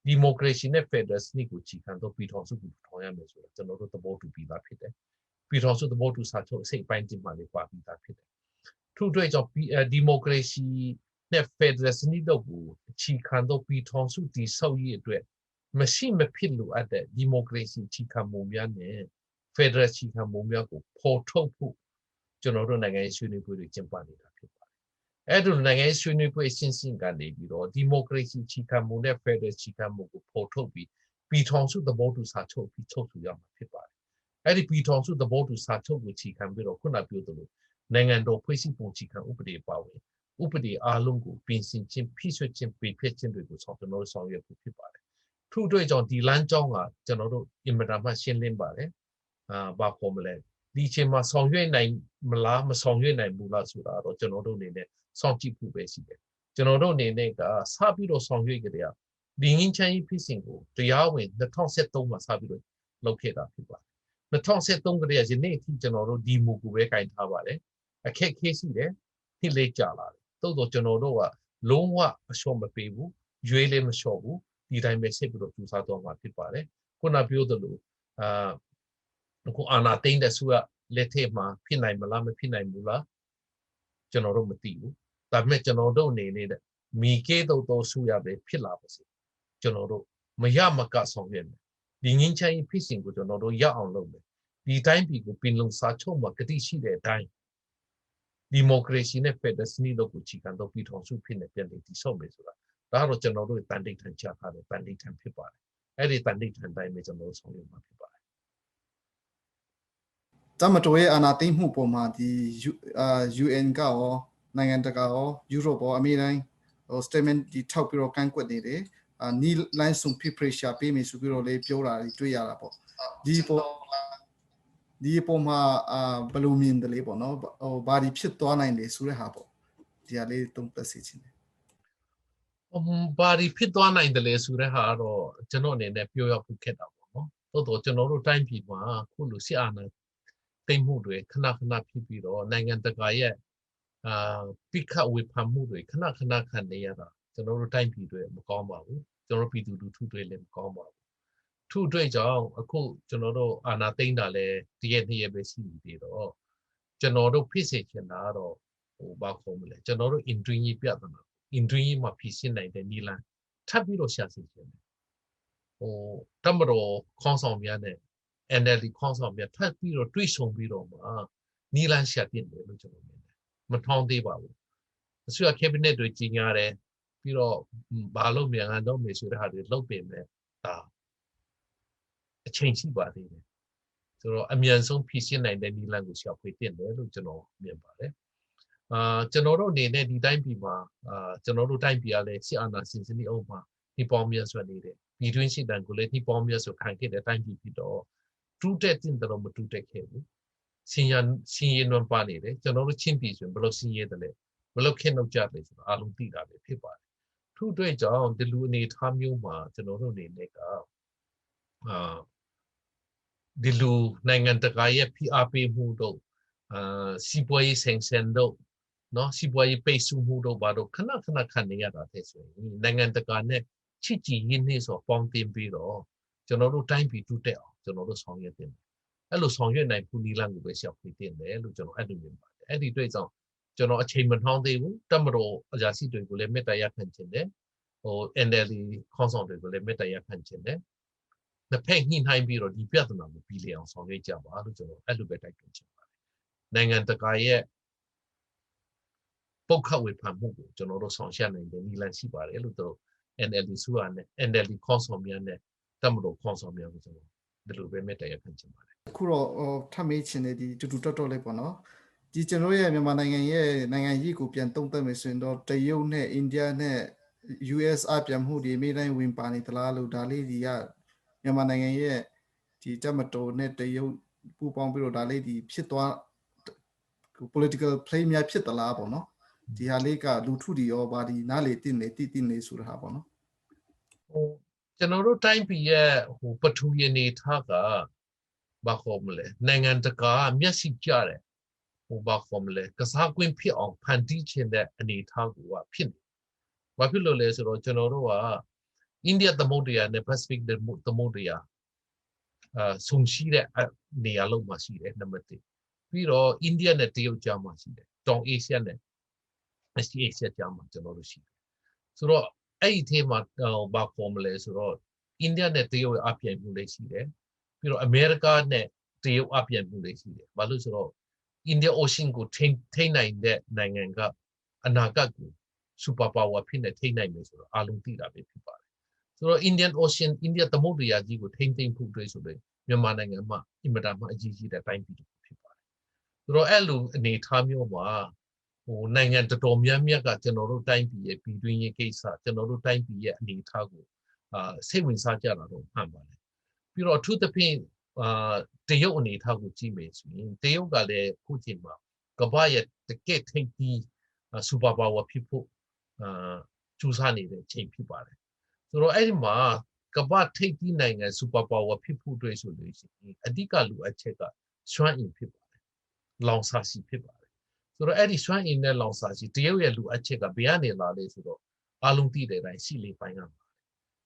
ဒီမိုကရေစီနဲ့ဖက်ဒရယ်စနစ်ကိုအခြေခံတော့ပြည်ထောင်စုကိုထောင်ရမယ်ဆိုတာကျွန်တော်တို့သဘောတူပြီးသားဖြစ်တယ်ပြည်ထောင်စုသဘောတူစာချုပ်အစိတ်ပိုင်းတင်မှလေးပါပြီးသားဖြစ်တယ်ထို့အတွက်ကြောင့်ဒီမိုကရေစီနဲ့ဖက်ဒရယ်စနစ်တို့ကိုအခြေခံတော့ပြည်ထောင်စုတည်ဆောက်ရေးအတွက်မရှိမဖြစ်လိုအပ်တဲ့ဒီမိုကရေစီအခြေခံမူများနဲ့ဖက်ဒရယ်အခြေခံမူများကိုပေါ်ထုတ်ဖို့ကျွန်တော်တို့နိုင်ငံရေးဆွေးနွေးပွဲတွေကျင်းပနေတာဖြစ်ပါတယ်။အဲ့ဒီနိုင်ငံရေးဆွေးနွေးပွဲအစဉ်စဉ်ကနေပြီးတော့ဒီမိုကရေစီအခြေခံမူနဲ့ဖက်ဒရယ်အခြေခံမူကိုပေါ်ထုတ်ပြီးပြည်ထောင်စုသဘောတူစာချုပ်ပြီးချုပ်ဆိုရမှာဖြစ်ပါတယ်။အဲ့ဒီပြည်ထောင်စုသဘောတူစာချုပ်ကိုအခြေခံပြီးတော့ခုနပြောသလိုနိုင်ငံတော်ဖွဲ့စည်းပုံအခြေခံဥပဒေပါဝင်ဥပဒေအလုံးကိုပြင်ဆင်ခြင်းဖြည့်ဆွတ်ခြင်းပေးဖြတ်ခြင်းတွေကိုကျွန်တော်တို့ဆောင်ရွက်ဖို့ဖြစ်ပါတယ်။ထို့အတွက်ကြောင့်ဒီလမ်းကြောင်းကကျွန်တော်တို့အင်မတန်မှရှင်းလင်းပါတယ်။ဘာခေါ်မလဲဒီချိန်မှာဆောင်ရွက်နိုင်မလားမဆောင်ရွက်နိုင်ဘူးလားဆိုတာတော့ကျွန်တော်တို့အနေနဲ့စောင့်ကြည့်ဖို့ပဲရှိတယ်ကျွန်တော်တို့အနေနဲ့ကစပြီးတော့ဆောင်ရွက်ကြတဲ့ဒီငင်းချမ်းရေးဖြစ်စဉ်ကိုတရားဝင်2013မှာစပြီးတော့လုပ်ခဲ့တာဖြစ်ပါတယ်2013ကတည်းကယနေ့အထိကျွန်တော်တို့ဒီမူကိုပဲကင်ထားပါတယ်အခက်ခဲရှိတယ်နှစ်လေးကြာလာတယ်တိုးတော့ကျွန်တော်တို့ကလုံးဝအလျှော့မပေးဘူးရွေးလည်းမလျှော့ဘူးဒီတိုင်းပဲဆက်ပြီးတော့ကြိုးစားတော့မှာဖြစ်ပါတယ်ခုနပြောသလိုအခုအာနာသိန်းတဲ့ဆုကလက်ထက်မှာဖြစ်နိုင်မလားမဖြစ်နိုင်ဘူးလားကျွန်တော်တို့မသိဘူးဒါပေမဲ့ကျွန်တော်တို့အနေနဲ့မိကေတော့ဆုရပဲဖြစ်လာပါစေကျွန်တော်တို့မရမကဆောင်ရွက်မယ်ဒီငင်းချမ်းဖြစ်စဉ်ကိုကျွန်တော်တို့ရအောင်လုပ်မယ်ဒီတိုင်းပြည်ကိုပင်လုံစာချုပ်မှာကတိရှိတဲ့အတိုင်းဒီမိုကရေစီနဲ့ဖက်ဒရယ်စနစ်တို့ကိုအခြေခံတော့ပြည်ထောင်စုဖြစ်နေပြန်တည်ဆောက်မယ်ဆိုတာဒါတော့ကျွန်တော်တို့တန်တိတ်ထန်ချထားတယ်တန်တိတ်ထန်ဖြစ်ပါတယ်အဲ့ဒီတန်တိတ်ထန်တိုင်းပဲကျွန်တော်တို့ဆောင်ရွက်မှာဖြစ်ပါတယ်တမတော်ရဲ့အာဏာသိမ်းမှုပုံမှာဒီ UN ကရောနိုင်ငံတကာရောယူရိုပရောအမေရိကန်statement ဒီထောက်ပြီးတော့ကန့်ကွက်နေတယ်နီလိုင်းဆုံ pressure ပေးမယ်ဆိုပြီးတော့လေပြောတာတွေ့ရတာပေါ့ဒီပုံမှာဘယ်လိုမြင်တယ်လဲပေါ့နော်ဘာဒီဖြစ်သွားနိုင်တယ်ဆိုတဲ့ဟာပေါ့ဒီဟာလေးသုံးသပ်စီခြင်းတယ်ဘာဒီဖြစ်သွားနိုင်တယ်လဲဆိုတဲ့ဟာတော့ကျွန်တော်အနေနဲ့ပြောရဖို့ခက်တာပေါ့နော်တိုးကျွန်တော်တို့တိုင်းပြည်မှာခုလိုစစ်အာဏာသိမ်းမှုတွေခဏဖြစ်ပြီးတော့နိုင်ငံတကာရဲ့ပိခတ်ဝေဖန်မှုတွေခဏခံနေရတာကျွန်တော်တို့တိုင်းပြည်တွေမကောင်းပါဘူးကျွန်တော်ပြည်သူလူထုတွေလည်းမကောင်းပါဘူးထို့အတွက်ကြောင့်အခုကျွန်တော်တို့အာဏာသိမ်းတာလည်းတရက်နှစ်ရက်ပဲရှိနေသေးတော့ကျွန်တော်တို့ဖြစ်စေချင်တာတော့ဘာခေါ်မလဲကျွန်တော်တို့ industry ပြဿနာ industry မှာဖြစ်နေနိုင်တဲ့နီလန်ထပ်ပြီးတော့ရှာစေချင်တယ်တမတော်ခေါင်းဆောင်များနဲ့NLD ခေါင်းဆောင်များထပ်ပြီးတော့တွေးဆုံပြီးတော့မှနီလန်ရှာတင်တယ်လို့ကျွန်တော်မြင်တယ်မထောင်းသေးပါဘူးအစိုးရ cabinet တွေကြီးညာတယ်ပြီးတော့ဘာလို့မြန်ကန်တော့မယ်ဆိုတဲ့ဟာတွေလုပ်ပေမဲ့ဒါအချိန်ရှိပါသေးတယ်ဆိုတော့အမြန်ဆုံးဖြည့်ရှင်းနိုင်တဲ့နီလန်ကိုရှာဖွေတင်တယ်လို့ကျွန်တော်မြင်ပါတယ်ကျွန်တော်တို့အနေနဲ့ဒီတိုင်းပြည်မှာကျွန်တော်တို့တိုင်းပြည်ကလည်းစစ်အာဏာရှင်စနစ်အုပ်မှာဒီပေါ်မြတ်ဆွနေတယ်ပြည်တွင်းစစ်တမ်းကိုလည်းဒီပေါ်မြတ်ဆွခံခဲ့တဲ့တိုင်းပြည်ဖြစ်တော့တူးတက်တင်တော့မတူးတက်ခဲ့ဘူးစင်ရနွန်ပါနေတယ်ကျွန်တော်တို့ချင်းပြည်ဆိုဘယ်လိုစင်ရတယ်လဲဘယ်လိုခင်းလောက်ကြတယ်ဆိုတော့အားလုံးသိတာပဲဖြစ်ပါတယ်ထို့အတွက်ကြောင့်ဒီလူအနေထားမျိုးမှာကျွန်တော်တို့အနေနဲ့က ဒီလိုနိုင်ငံတကာရဲ့ဖိအားပေးမှုတို့စီးပွားရေးဆင်ဆန်တို့နော်စီးပွားရေးပိတ်ဆို့မှုတို့ဘာတို့ခဏခံနေရတာတဲ့ဆိုရင်နိုင်ငံတကာနဲ့ချစ်ကြည်ရင်းနှီးစွာပေါင်းတင်ပြီးတော့ကျွန်တော်တို့တိုင်းပြည်တိုးတက်အောင်ကျွန်တော်တို့ဆောင်ရွက်တင်တယ်အဲ့လိုဆောင်ရွက်နိုင်ဖို့နည်းလမ်းကိုပဲရှောက်ပြီးတင်တယ်လို့ကျွန်တော်အဲ့လိုမြင်ပါတယ်အဲ့ဒီတွေ့ကြောင့်ကျွန်တော်အချိန်မနှောင်းသေးဘူးတမတော်အရာရှိတွေကိုလည်းမေတ္တာရပ်ခံခြင်းတယ်ဟို NLD ခေါင်းဆောင်တွေကိုလည်းမေတ္တာရပ်ခံခြင်းတယ်နှစ်ဖက်ညှိနှိုင်းပြီးတော့ဒီပြဿနာကိုပြီးလည်အောင်ဆောင်ရွက်ကြပါလို့ကျွန်တော်အဲ့လိုပဲတိုက်တွန်းချင်ပါတယ်နိုင်ငံတကာရဲ့ပုတ်ခတ်ဝေဖန်မှုကိုကျွန်တော်တို့ဆောင်ရွက်နိုင်တဲ့နည်းလမ်းရှိပါတယ်လို့တို့ NLD ဆိုရနဲ့ NLD ခေါင်းဆောင်များနဲ့တမတော်ခေါင်းဆောင်များကိုကျွန်တော်ဒီလိုပဲမေတ္တာရပ်ခံချင်ပါတယ်အခုတော့ထပ်မေးချင်တဲ့ဒီတူတော်လေးပေါ့နော်ဒီကျွန်တော်ရဲ့မြန်မာနိုင်ငံရဲ့နိုင်ငံရေးကိုပြန်သုံးသပ်မယ်ဆိုရင်တော့တရုတ်နဲ့အိန္ဒိယနဲ့ US အပြန်မှုဒီအမေတိုင်းဝင်ပါနေသလားလို့ဒါလေးဒီကမြန်မာနိုင်ငံရဲ့ဒီတမတော်နဲ့တရုတ်ပူးပေါင်းပြီးတော့ဒါလေးဒီဖြစ်သွား political play များဖြစ်သလားပေါ့နော်ဒီဟာလေးကလူထုတွေရောဘာဒီနားလေတည်နေဆိုတာဟာပေါ့နော်ဟိုကျွန်တော်တို့တိုင်းပြည်ရဲ့ဟိုပထဝီအနေထားကဘာခေါ်မလဲနိုင်ငံတကာမျက်စိကျတယ်ဟိုဘာခေါ်မလဲကစားကွင်းဖြစ်အောင်ဖန်တီးခြင်းတဲ့အနေထားကိုကဖြစ်နေဘာဖြစ်လို့လဲဆိုတော့ကျွန်တော်တို့ကအိန္ဒိယသမုဒ္ဒရာနဲ့ Pacific သမုဒ္ဒရာဆုံရှိတဲ့နေရာလုံးမှာရှိတယ်နံပါတ်1ပြီးတော့အိန္ဒိယနဲ့တရုတ်ကြားမှာရှိတယ်တောင်အာရှနဲ့အရှေ့အာရှကြားမှာကျွန်တော်တို့ရှိတယ်ဆိုတော့အဲ့ဒီအထဲမှာဘာခေါ်မလဲဆိုတော့အိန္ဒိယနဲ့တရုတ်အပြိုင်မှုလေးရှိတယ်ပြီးတော့အမေရိကနဲ့တရုတ်အပြိုင်မှုလေးရှိတယ်ဘာလို့ဆိုတော့အိန္ဒိယ Ocean ကိုထိနိုင်တဲ့နိုင်ငံကအနာဂတ်ကို super power ဖြစ်နေထိနိုင်မယ်ဆိုတော့အားလုံးသိတာပဲဖြစ်ပါတယ်ဆိုတော့ Indian Ocean အိန္ဒိယသမုဒ္ဒရာကြီးကိုထိဖို့တွေ့ဆိုလို့မြန်မာနိုင်ငံမှာအင်မတန်မှအကြီးကြီးတဲ့တိုင်းပြည်ဖြစ်ပါတယ်ဆိုတော့အဲ့လိုအနေထားမျိုးမှာဟိုနိုင်ငံတော်များများကကျွန်တော်တို့တိုင်းပြည်ရဲ့ပြည်တွင်းရေးကိစ္စကျွန်တော်တို့တိုင်းပြည်ရဲ့အနေထားကိုစိတ်ဝင်စားကြတာတော့မှန်ပါတယ်ပြီးတော့အထူးသဖြင့်တရုတ်အနေထားကိုကြည့်မယ်ဆိုရင်တရုတ်ကလည်းခုချိန်မှာကမ္ဘာရဲ့တကယ့်ထိပ်ပြီးစူပါပါဝါဖြစ်ဖို့ကြိုးစားနေတဲ့အချိန်ဖြစ်ပါတယ်ဆိုတော့အဲ့ဒီမှာကမ္ဘာထိပ်ပြီးနိုင်ငံစူပါပါဝါဖြစ်ဖို့တွေ့ဆိုလို့ရှိရင်အဓိကလိုအပ်ချက်ကစွမ်းအင်ဖြစ်ပါတယ်လောင်စာဆီဖြစ်ပါတယ်ဆိုတော့အဲ့ဒီစွမ်းအင်နဲ့လောင်စာဆီတရုတ်ရဲ့လိုအပ်ချက်ကဘယ်ကနေလာလဲဆိုတော့အလုံးသိတဲ့အတိုင်းစီလေးပိုင်းကလာ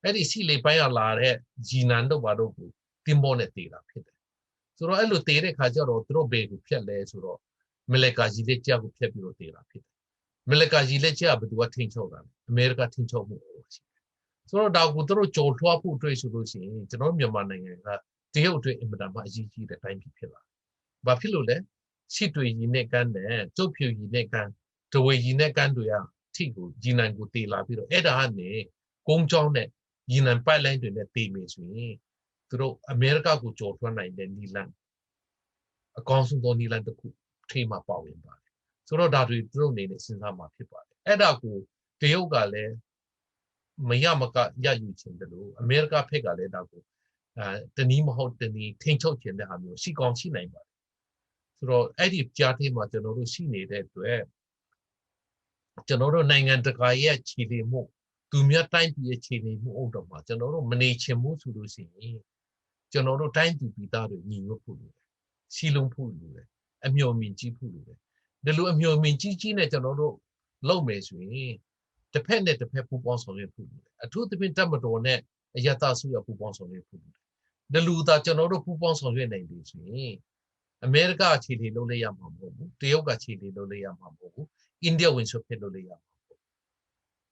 အဲ့ဒီစီလေးပိုင်းကလာတဲ့ဂျီနန်တို့ဘာတို့ကိုတင်ပေါ်နဲ့တည်တာဖြစ်တယ်ဆိုတော့အဲ့လိုတည်တဲ့ခါကျတော့သူတို့ဘယ်ကိုဖြတ်လဲဆိုတော့မလကာကြီးလက်ကျကိုဖြတ်ပြီးတော့တည်တာဖြစ်တယ်မလကာကြီးလက်ကျဘယ်သူကထိန်းချုပ်တာလဲအမေရိကထိန်းချုပ်မှုရှိတယ်ဆိုတော့ဒါကိုသူတို့ကြော်ထွားဖို့တွေ့ဆိုလို့ရှိရင်ကျွန်တော်မြန်မာနိုင်ငံကတရုတ်အတွက်အင်မတန်မှအကြီးကြီးတဲ့တိုင်းပြည်ဖြစ်လာဘာဖြစ်လို့လဲချစ်တွေရည်နဲ့ကန်းတဲ့ကျုပ်ဖြူရည်နဲ့ကန်းဒဝေရည်နဲ့ကန်းတွေကထိကိုဂျီနန်ကိုတည်လာပြီးတော့အဲ့ဒါကနေကုန်းချောင်းနဲ့ဂျီနန်ပိုက်လိုင်းတွေနဲ့တည်မယ်ဆိုရင်သူတို့အမေရိကကိုကြော်ထွားနိုင်တဲ့နီလန်အကောင်းဆုံးသောနီလန်တစ်ခုထိမှပါဝင်ပါတယ်ဆိုတော့ဒါတွေသူတို့အနေနဲ့စဉ်းစားမှာဖြစ်ပါတယ်အဲ့ဒါကိုတရုတ်ကလည်းမရမကရယူချင်တယ်လို့အမေရိကဖက်ကလည်းဒါကိုတနည်းမဟုတ်တနည်းထိန်းချုပ်ခြင်းတဲ့ဟာမျိုးရှိကောင်းရှိနိုင်ပါတယ်ဆိုတော့အဲ့ဒီကြားထဲမှာကျွန်တော်တို့ရှိနေတဲ့အတွက်ကျွန်တော်တို့နိုင်ငံတကာရဲ့ခြေလှမ်းမှုသူများတိုင်းပြည်ရဲ့ခြေလှမ်းမှုအုပ်တော်မှာကျွန်တော်တို့မနေချင်ဘူးဆိုလို့ရှိရင်ကျွန်တော်တို့တိုင်းပြည်ပြည်သားတွေညီညွတ်ဖို့လိုတယ်စီလုံးဖို့လိုတယ်အမျှော်မြင်ကြည့်ဖို့လိုတယ်ဒီလိုအမျှော်မြင်ကြီးနဲ့ကျွန်တော်တို့လုပ်မယ်ဆိုရင်တစ်ဖက်နဲ့တစ်ဖက်ပူးပေါင်းဆောင်ရွက်ဖို့လိုတယ်အထူးသဖြင့်တပ်မတော်နဲ့အယတဆုရပူးပေါင်းဆောင်ရွက်ဖို့လိုတယ်ဒီလိုသာကျွန်တော်တို့ပူးပေါင်းဆောင်ရွက်နိုင်ပြီဆိုရင်အမေရိကခြေလှမ်းလုပ်လိုက်ရမှာမဟုတ်ဘူးတရုတ်ကခြေလှမ်းလုပ်လိုက်ရမှာမဟုတ်ဘူးအိန္ဒိယဝင်ဆွတ်ဖြစ်လုပ်လိုက်ရမှာမဟုတ်ဘူး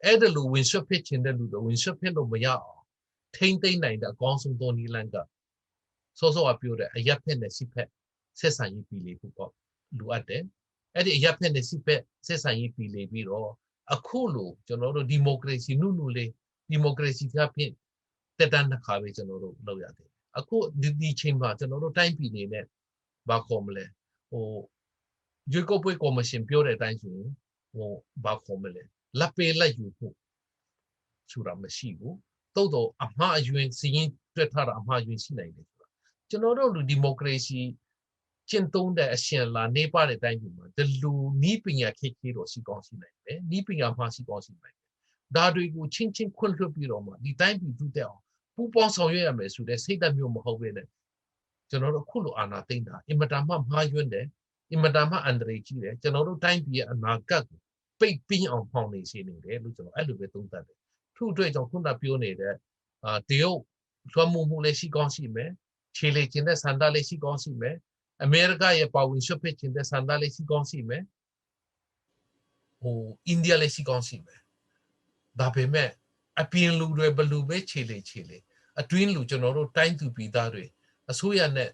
အဲ့ဒါလိုဝင်ဆွတ်ဖြစ်ခြင်းတဲ့လူတော့ဝင်ဆွတ်ဖြစ်လို့မရအောင်ထိမ့်သိမ့်နိုင်တဲ့အကောင်းဆုံးသောနည်းလမ်းကစောစောကပြောတဲ့အရက်ဖက်နဲ့စစ်ဖက်ဆက်ဆံရေးပြည်လေဖို့ပေါ့လိုအပ်တယ်အဲ့ဒီအရက်ဖက်နဲ့စစ်ဖက်ဆက်ဆံရေးပြည်လေပြီးတော့အခုလိုကျွန်တော်တို့ဒီမိုကရေစီနုလေးဒီမိုကရေစီဖြင့်တက်တန်းတစ်ခါပဲကျွန်တော်တို့လုပ်ရတယ်အခုဒီချိန်မှာကျွန်တော်တို့တိုင်းပြည်နေနဲ့ဘာခေါ်မလဲဟိုရွေးကောက်ပွဲကော်မရှင်ပြောတဲ့အတိုင်းဆိုရင်ဟိုဘာခေါ်မလဲလက်ပေးလက်ယူဖို့ဆိုတာမရှိဘူးတိုးတော့အမှားအယွင်းစီရင်တွက်ထားတာအမှားအယွင်းရှိနိုင်တယ်ဆိုတာကျွန်တော်တို့လူဒီမိုကရေစီကျင့်သုံးတဲ့အရှင်လာနေပါတဲ့အတိုင်းဒီမှာဒီလူနီးပညာခေတ်ကြီးတော့ရှိကောင်းရှိနိုင်တယ်နီးပညာမှရှိကောင်းရှိနိုင်တယ်ဒါတွေကိုချင်းချင်းခွင့်လွှတ်ပြီးတော့မှဒီတိုင်းပြည်တူတဲ့အောင်ပူပေါင်းဆောင်ရွက်ရမယ်ဆိုတဲ့စိတ်ဓာတ်မျိုးမဟုတ်ဘဲနဲ့ ကျွန်တော်တို့ခုလိုအာဏာသိမ်းတာအင်မတန်မှမှားယွင်းတယ်အင်မတန်မှအန္တရာယ်ကြီးတယ်ကျွန်တော်တို့တိုင်းပြည်ရဲ့အနာဂတ်ကိုပိတ်ပင်းအောင်ဖောင်နေစေနေတယ်လို့ကျွန်တော်အဲ့လိုပဲသုံးသပ်တယ်ထို့အတွက်ကြောင့်ခုနပြောနေတဲ့တရုတ်လွှမ်းမိုးမှုလည်းရှိကောင်းရှိမယ်ခြေလေကျင်တဲ့ဆန္ဒလည်းရှိကောင်းရှိမယ်အမေရိကရဲ့ပါဝင်ရှုပ်ဖက်ခြင်းတဲ့ဆန္ဒလည်းရှိကောင်းရှိမယ်အိန္ဒိယလည်းရှိကောင်းရှိမယ်ဒါပေမဲ့အပြင်လူတွေဘလူပဲခြေလေအတွင်းလူကျွန်တော်တို့တိုင်းသူပြည်သားတွေအစိုးရနဲ့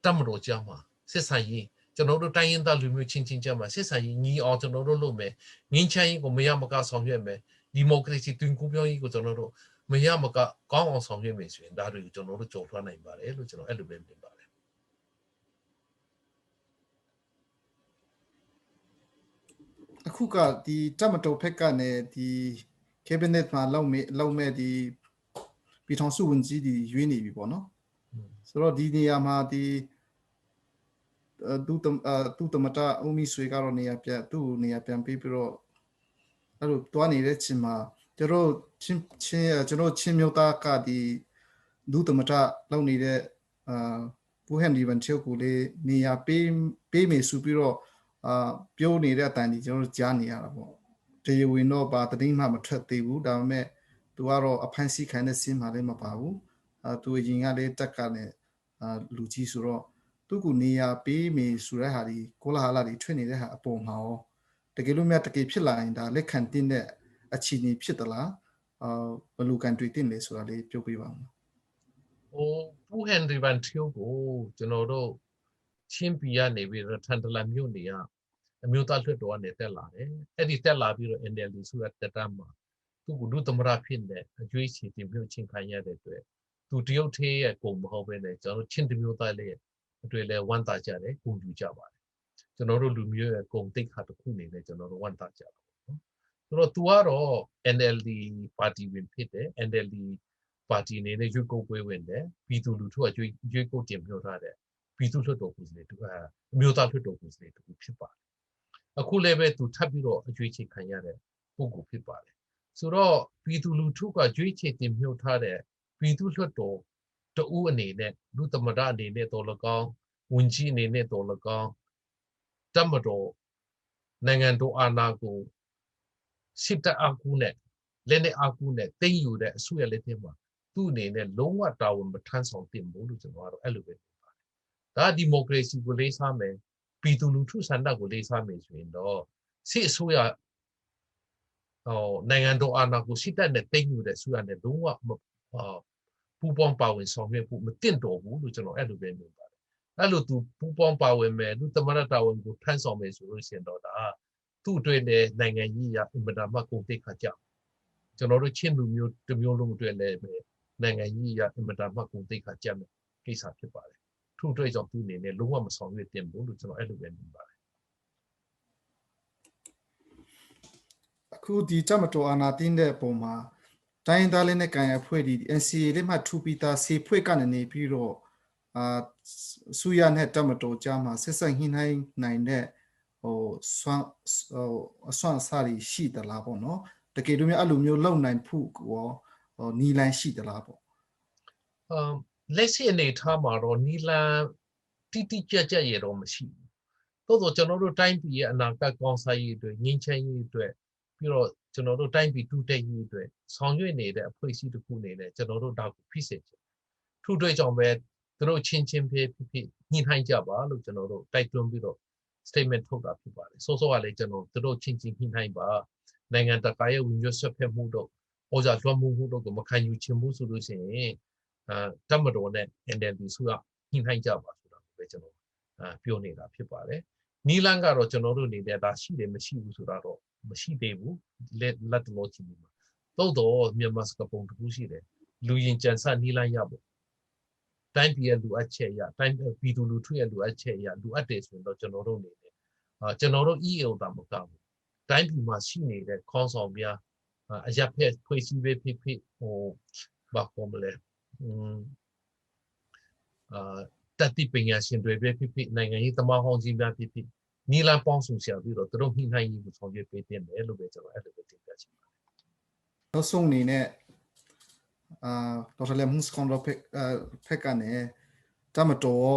တမတော်ကြမှာစစ်ဆိုင်ရေးကျွန်တော်တို့တိုင်းရင်းသားလူမျိုးချင်းချင်းကြမှာစစ်ဆိုင်ရေးညီအောင်ကျွန်တော်တို့လုပ်မယ်ငင်းချမ်းရေးကိုမရမကဆောင်ရွက်မယ်ဒီမိုကရေစီတွင်ကူးပြောင်းရေးကိုကျွန်တော်တို့မရမကကောင်းအောင်ဆောင်ရွက်မယ်ဆိုရင်ဒါတွေကိုကျွန်တော်တို့ကြော်ထွက်နိုင်ပါတယ်လို့ကျွန်တော်အဲ့လိုပဲမြင်ပါတယ်အခုကဒီတမတော်ဖက်ကနေဒီ cabinet မှာလောက်မဲ့ဒီပြည်ထောင်စုဝန်ကြီးဒီရွေးနေပြီပေါ့နော်ဆိုတော့ဒီနေရာမှာဒီသူတမတာအုံးမီဆွေကတော့နေရာပြန်ပေးပြီးတော့အဲ့လိုတွားနေတဲ့ချိန်မှာကျွန်တော်ချင်းမျိုးသားကဒီဒုတမတာလောက်နေတဲ့ပူဟန်ဒီဗန်ချေကိုလေနေရာပေးမယ်ဆိုပြီးတော့ပြောနေတဲ့အတိုင်းဒီကျွန်တော်ကြားနေရတာပေါ့တရားဝင်တော့ပါတတိမှမထွက်သေးဘူးဒါပေမဲ့သူကတော့အဖန်စီခံတဲ့စင်းမှာလည်းမပါဘူးသူအရင်ကလည်းတက်ကနဲ့လူကြီးဆိုတော့သူကနေရာပေးမယ်ဆိုတဲ့ဟာဒီကိုလာဟာလာတွေထွက်နေတဲ့ဟာအပေါ်မှာရောတကယ်လို့မြတ်တကယ်ဖြစ်လာရင်ဒါလက်ခံတင်တဲ့အခြေအနေဖြစ်သလားဘယ်လိုကန်တွေ့တင်လဲဆိုတာလေးပြောပြပါဦးပူဟန်ဒီဗန်ချေကိုကျွန်တော်တို့ချင်းပြည်ကနေပြီးတော့ထန်တလန်မြို့နေကအမျိုးသားလွှတ်တော်ကနေတက်လာတယ်အဲ့ဒီတက်လာပြီးတော့ NLD ဆိုတဲ့တက်တမ်းမှာသူကဒုသမရဖြစ်တဲ့အကျွေးချီတင်ပြချင်းခံရတဲ့အတွက်သူတရုတ်သေးရဲ့ပုံမဟုတ်ပဲနဲ့ကျွန်တော်ချင်းတမျိုးသားလေးအတွက်လည်းဝမ်းသာကြတယ်ဂုဏ်ယူကြပါတယ်ကျွန်တော်တို့လူမျိုးရဲ့ဂုဏ်သိက္ခာတစ်ခုအနေနဲ့ကျွန်တော်တို့ဝမ်းသာကြတယ်နော်ဆိုတော့ तू ကတော့ NLD ပါတီဝင်ဖြစ်တယ် NLD ပါတီအနေနဲ့ရွေးကောက်ပွဲဝင်တယ်ပြည်သူလူထုကရွေးကောက်တင်ပြထားတဲ့ပြည်သူ့လွှတ်တော်ကိုယ်စားလှယ်တူအမျိုးသားလွှတ်တော်ကိုယ်စားလှယ်တူဖြစ်ပါတယ်အခုလည်းပဲသူထပ်ပြီးတော့အကျွေးချခံရတဲ့ပုဂ္ဂိုလ်ဖြစ်ပါတယ်ဆိုတော့ပြည်သူလူထုကကျွေးချတင်မြှုပ်ထားတဲ့ပြည်သူ့လွှတ်တော်တဦးအနေနဲ့လူသမဒအနေနဲ့တော်လကောင်းဝန်ကြီးအနေနဲ့တော်လကောင်းတမတော်နိုင်ငံတော်အာဏာကိုစစ်တပ်အကူနဲ့လက်နဲ့အကူနဲ့တင်ယူတဲ့အစိုးရလက်ထက်မှာသူ့အနေနဲ့လုံးဝတာဝန်မထမ်းဆောင်သင့်ဘူးလို့ကျွန်တော်ကတော့အဲ့လိုပဲပြောပါတယ်ဒါဒီမိုကရေစီကိုလေးစားမယ်ပြည်သူလူထုဆန္ဒကိုလေးစားမယ်ဆိုရင်တော့စစ်အစိုးရနိုင်ငံတော်အာဏာကိုစစ်တပ်နဲ့တင်ယူတဲ့အစိုးရနဲ့လုံးဝပူပေါင်းပါဝင်ဆောင်ရွက်ဖို့မတင့်တော်ဘူးလို့ကျွန်တော်အဲ့လိုပဲမြင်ပါတယ်အဲ့လိုသူပူပေါင်းပါဝင်မယ်လူသမရတာဝန်ကိုထမ်းဆောင်မယ်ဆိုလို့ရှိရင်တော့ဒါသူ့အတွက်လည်းနိုင်ငံကြီးရအင်မတန်မှကုန်သိက္ခာကျကျွန်တော်တို့ချင်းလူမျိုးတစ်မျိုးလုံးအတွက်လည်းနိုင်ငံကြီးရအင်မတန်မှကုန်သိက္ခာကျမယ်ကိစ္စဖြစ်ပါတယ်ထို့အတွက်ကြောင့်သူအနေနဲ့လုံးဝမဆောင်ရွက်သင့်ဘူးလို့ကျွန်တော်အဲ့လိုပဲမြင်ပါတယ်အခုဒီတမတော်အာဏာသိမ်းတဲ့ပုံမှာတိုင်းသားလေးနဲ့ကန်ရဖွဲ့ဒီ NCA လေးမှထူပီတာစေဖွဲ့ကနေပြီးတော့ဆူရနဲ့တမတော်ကြားမှာဆက်ဆက်ညှိနှိုင်းနိုင်တဲ့စွမ်းအစွမ်းအစတွေရှိသလားပေါ့နော်တကယ်လို့များအဲ့လိုမျိုးလုံနိုင်ဖို့ရောနီလန်ရှိသလားပေါ့လက်ရှိအနေထားမှာတော့နီလန်တိကျကျရတော့မရှိဘူးသို့တော့ကျွန်တော်တို့တိုင်းပြည်ရဲ့အနာဂတ်ကောင်းစားရေးအတွက်ငြိမ်းချမ်းရေးအတွက်ပြီးတော့ကျွန်တော်တို့တိုင်းပြည်တူတက်ရေးအတွက်ဆောင်ရွက်နေတဲ့အဖွဲ့အစည်းတစ်ခုအနေနဲ့ကျွန်တော်တို့ဒါကိုဖိစေချင်ထို့အတွက်ကြောင့်ပဲသူတို့ချင်းဖြစ်ညှိနှိုင်းကြပါလို့ကျွန်တော်တို့တိုက်တွန်းပြီးတော့ statement ထုတ်တာဖြစ်ပါတယ်စောစောကလည်းကျွန်တော်တို့ချင်းညှိနှိုင်းပါနိုင်ငံတကာရဲ့ဝင်ရွှေ့ဆွတ်ဖက်မှုတော့ဩဇာလွှမ်းမိုးမှုတော့ကိုမခံယူချင်ဘူးဆိုလို့ရှိရင်တမတော်နဲ့ NLD ဆိုကညှိနှိုင်းကြပါဆိုတာကိုပဲကျွန်တော်ပြောနေတာဖြစ်ပါတယ်နီလန်ကတော့ကျွန်တော်တို့နေတဲ့ဒါရှိတယ်မရှိဘူးဆိုတာတော့မရှိသေးဘူးလက်တော်ချင်းမှာသို့တော့မြန်မာစကပုံတစ်ခုရှိတယ်လူရင်ကြံစနီလန်ရဖို့တိုင်းပြည်ရဲ့လူအပ်ချက်ရတိုင်းပြည်သူလူထုရဲ့လူအပ်ချက်ရလူအပ်တယ်ဆိုရင်တော့ကျွန်တော်တို့နေတယ်ကျွန်တော်တို့ EAO တာမကဘူးတိုင်းပြည်မှာရှိနေတဲ့ခေါင်းဆောင်များအရပ်ဖက်ဖွဲ့စည်းပဲဖြစ်ဘာခေါ်မလဲတတိပညာရှင်တွေပဲဖြစ်နိုင်ငံရေးသမားဟောင်းကြီးများဖြစ်နီလန်ပေါင်းစုဆရာပြီးတော့သူတို့ညှိနှိုင်းရေးကိုဆောင်ရွက်ပေးတင်တယ်လို့ပဲကျွန်တော်အဲ့လိုပဲတင်ပြချင်ပါတယ်နောက်ဆုံးအနေနဲ့ဒေါက်တာလျန်မှုန်းစခေါင်ဖက်ကနေ တမတော်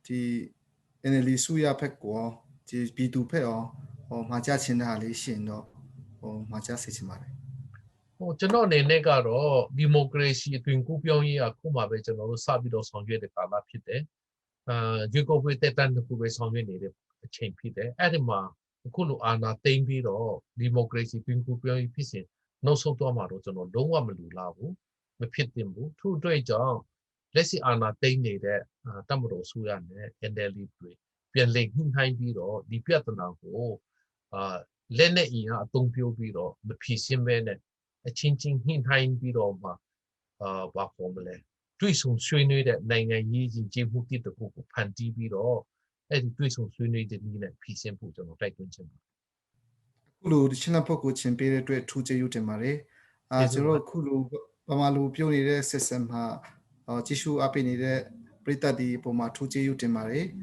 ဒီ NLD စုရဖက်ကောဒီပြည်သူဖက်ရောမှာကြချင်းတာလေးရှင်တော့မှာကြစေချင်ပါတယ်ကျွန်တော်အနေနဲ့ကတော့ဒီမိုကရေစီအသွင်ကူးပြောင်းရေးအခုမှပဲကျွန်တော်တို့စပြီးတော့ဆောင်ရွက်တဲ့ကာလဖြစ်တယ်ရွေးကောက်ပွဲတက်တန်းတစ်ခုပဲဆောင်ရွက်နေတဲ့အချိန်ဖြစ်တယ်အဲ့ဒီမှာအခုလိုအာဏာသိမ်းပြီးတော့ဒီမိုကရေစီသွင်ကူးပြောင်းရေးဖြစ်စဉ်နောက်ဆုံးတော့မှာတော့ကျွန်တော်လုံးဝမလူလာဘူးမဖြစ်သင့်ဘူးထို့အတွက်ကြောင့်လက်ရှိအာဏာသိမ်းနေတဲ့တမတော်ဆိုရနဲ့ NLD တွေပြန်လည်ညှိနှိုင်းပြီးတော့ဒီပြဿနာကိုလက်နဲ့အင်အားအသုံးပြုပြီးတော့မဖြေရှင်းဘဲနဲ့အချင်းချင်းညှိနှိုင်းပြီးတော့မှဘာခေါ်မလဲတွေ့ဆုံဆွေးနွေးတဲ့နိုင်ငံရေးကြီးကျေးမှုတစ်ခုကိုဖန်တီးပြီးတော့အဲ့ဒီတွေ့ဆုံဆွေးနွေးတဲ့နည်းနဲ့ဖြေရှင်းဖို့ကျွန်တော်တိုက်တွန်းချင်ပါတယ်အခုလိုဒီချင်းပုတ်ကိုချင်းပေးတဲ့အတွက်ထူးကျေးဇူးတင်ပါတယ်ကျွန်တော်အခုလိုပမာလူပြုတ်နေတဲ့ system မှာကြည့်ရှုအပ်ပေးနေတဲ့ပရိသတ်ဒီပုံမှာထူးကျေးဇူးတင်ပါတယ်